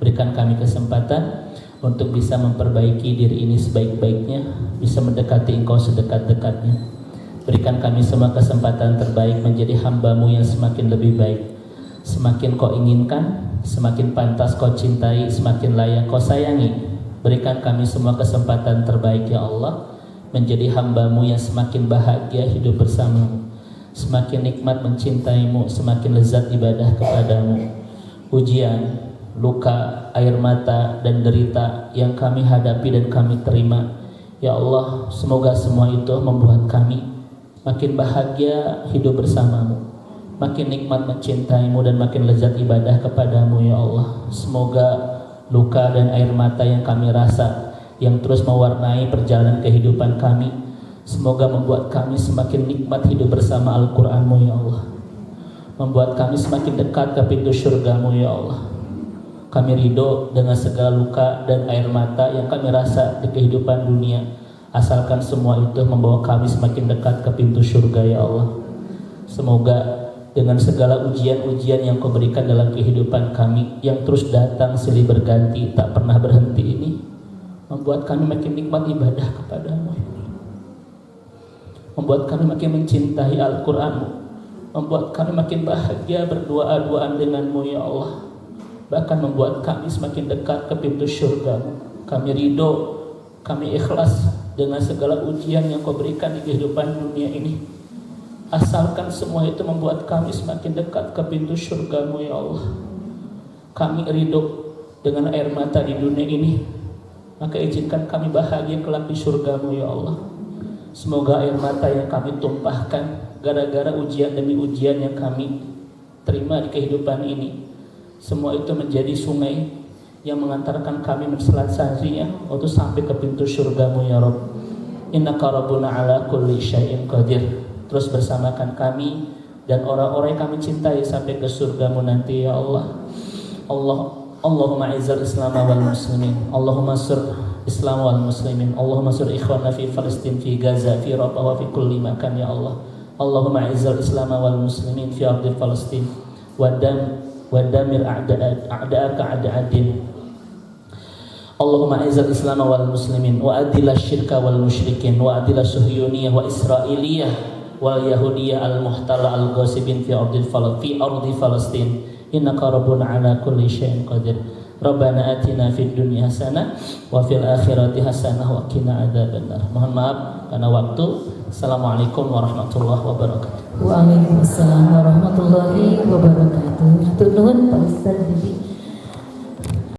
Berikan kami kesempatan untuk bisa memperbaiki diri ini sebaik-baiknya, bisa mendekati Engkau sedekat-dekatnya. Berikan kami semua kesempatan terbaik menjadi hamba-Mu yang semakin lebih baik. Semakin Kau inginkan, semakin pantas Kau cintai, semakin layak Kau sayangi. Berikan kami semua kesempatan terbaik ya Allah, menjadi hamba-Mu yang semakin bahagia hidup bersama-Mu, semakin nikmat mencintaimu, semakin lezat ibadah kepadamu. Ujian, luka, air mata, dan derita yang kami hadapi dan kami terima, ya Allah, semoga semua itu membuat kami makin bahagia hidup bersamamu, makin nikmat mencintaimu, dan makin lezat ibadah kepadamu ya Allah. Semoga luka dan air mata yang kami rasa, yang terus mewarnai perjalanan kehidupan kami, semoga membuat kami semakin nikmat hidup bersama Al-Quran-Mu ya Allah, membuat kami semakin dekat ke pintu surga-Mu ya Allah. Kami ridho dengan segala luka dan air mata yang kami rasa di kehidupan dunia, asalkan semua itu membawa kami semakin dekat ke pintu surga ya Allah. Semoga dengan segala ujian-ujian yang Kau berikan dalam kehidupan kami, yang terus datang silih berganti tak pernah berhenti ini, membuat kami makin nikmat ibadah kepadamu, membuat kami makin mencintai Al-Quran-Mu, membuat kami makin bahagia berdoa-doaan denganmu ya Allah, bahkan membuat kami semakin dekat ke pintu surga-Mu. Kami ridho, kami ikhlas dengan segala ujian yang Kau berikan di kehidupan dunia ini, asalkan semua itu membuat kami semakin dekat ke pintu surga-Mu ya Allah. Kami ridho dengan air mata di dunia ini, maka izinkan kami bahagia kelak di surga-Mu ya Allah. Semoga air mata yang kami tumpahkan gara-gara ujian demi ujian yang kami terima di kehidupan ini, semua itu menjadi sungai yang mengantarkan kami menselat-sarinya untuk sampai ke pintu surga-Mu ya Rabb. Innaka Rabbuna ala kulli syai'in qadir. Terus bersamakan kami dan orang-orang yang kami cintai sampai ke surgamu nanti ya Allah. Allahumma izzal Islam wal muslimin, Allahumma sur Islam wal muslimin, Allahumma sur ikhwana fi Palestin, fi Gaza, fi Rafah wa fi kulli makan ya Allah. Allahumma izzal Islam wal muslimin fi ardi Palestin wa damir a'da'aka a'da'adin. Allahumma izzal Islam wal muslimin wa adila syirka wal musyrikin wa adila suhyuniyah wa israiliyah wal yahudiyah al muhtala al ghasibin fi ardi Palestin. Innaka rabbun ala kulli syai'in qadir. Rabbana atina fid dunya hasanah wa fil akhirati hasanah wa qina adzabannar. Mohon maaf karena waktu. Assalamualaikum warahmatullahi wabarakatuh. Waalaikumsalam warahmatullahi wabarakatuh. Hatur nuhun Pak Ustaz Bibi.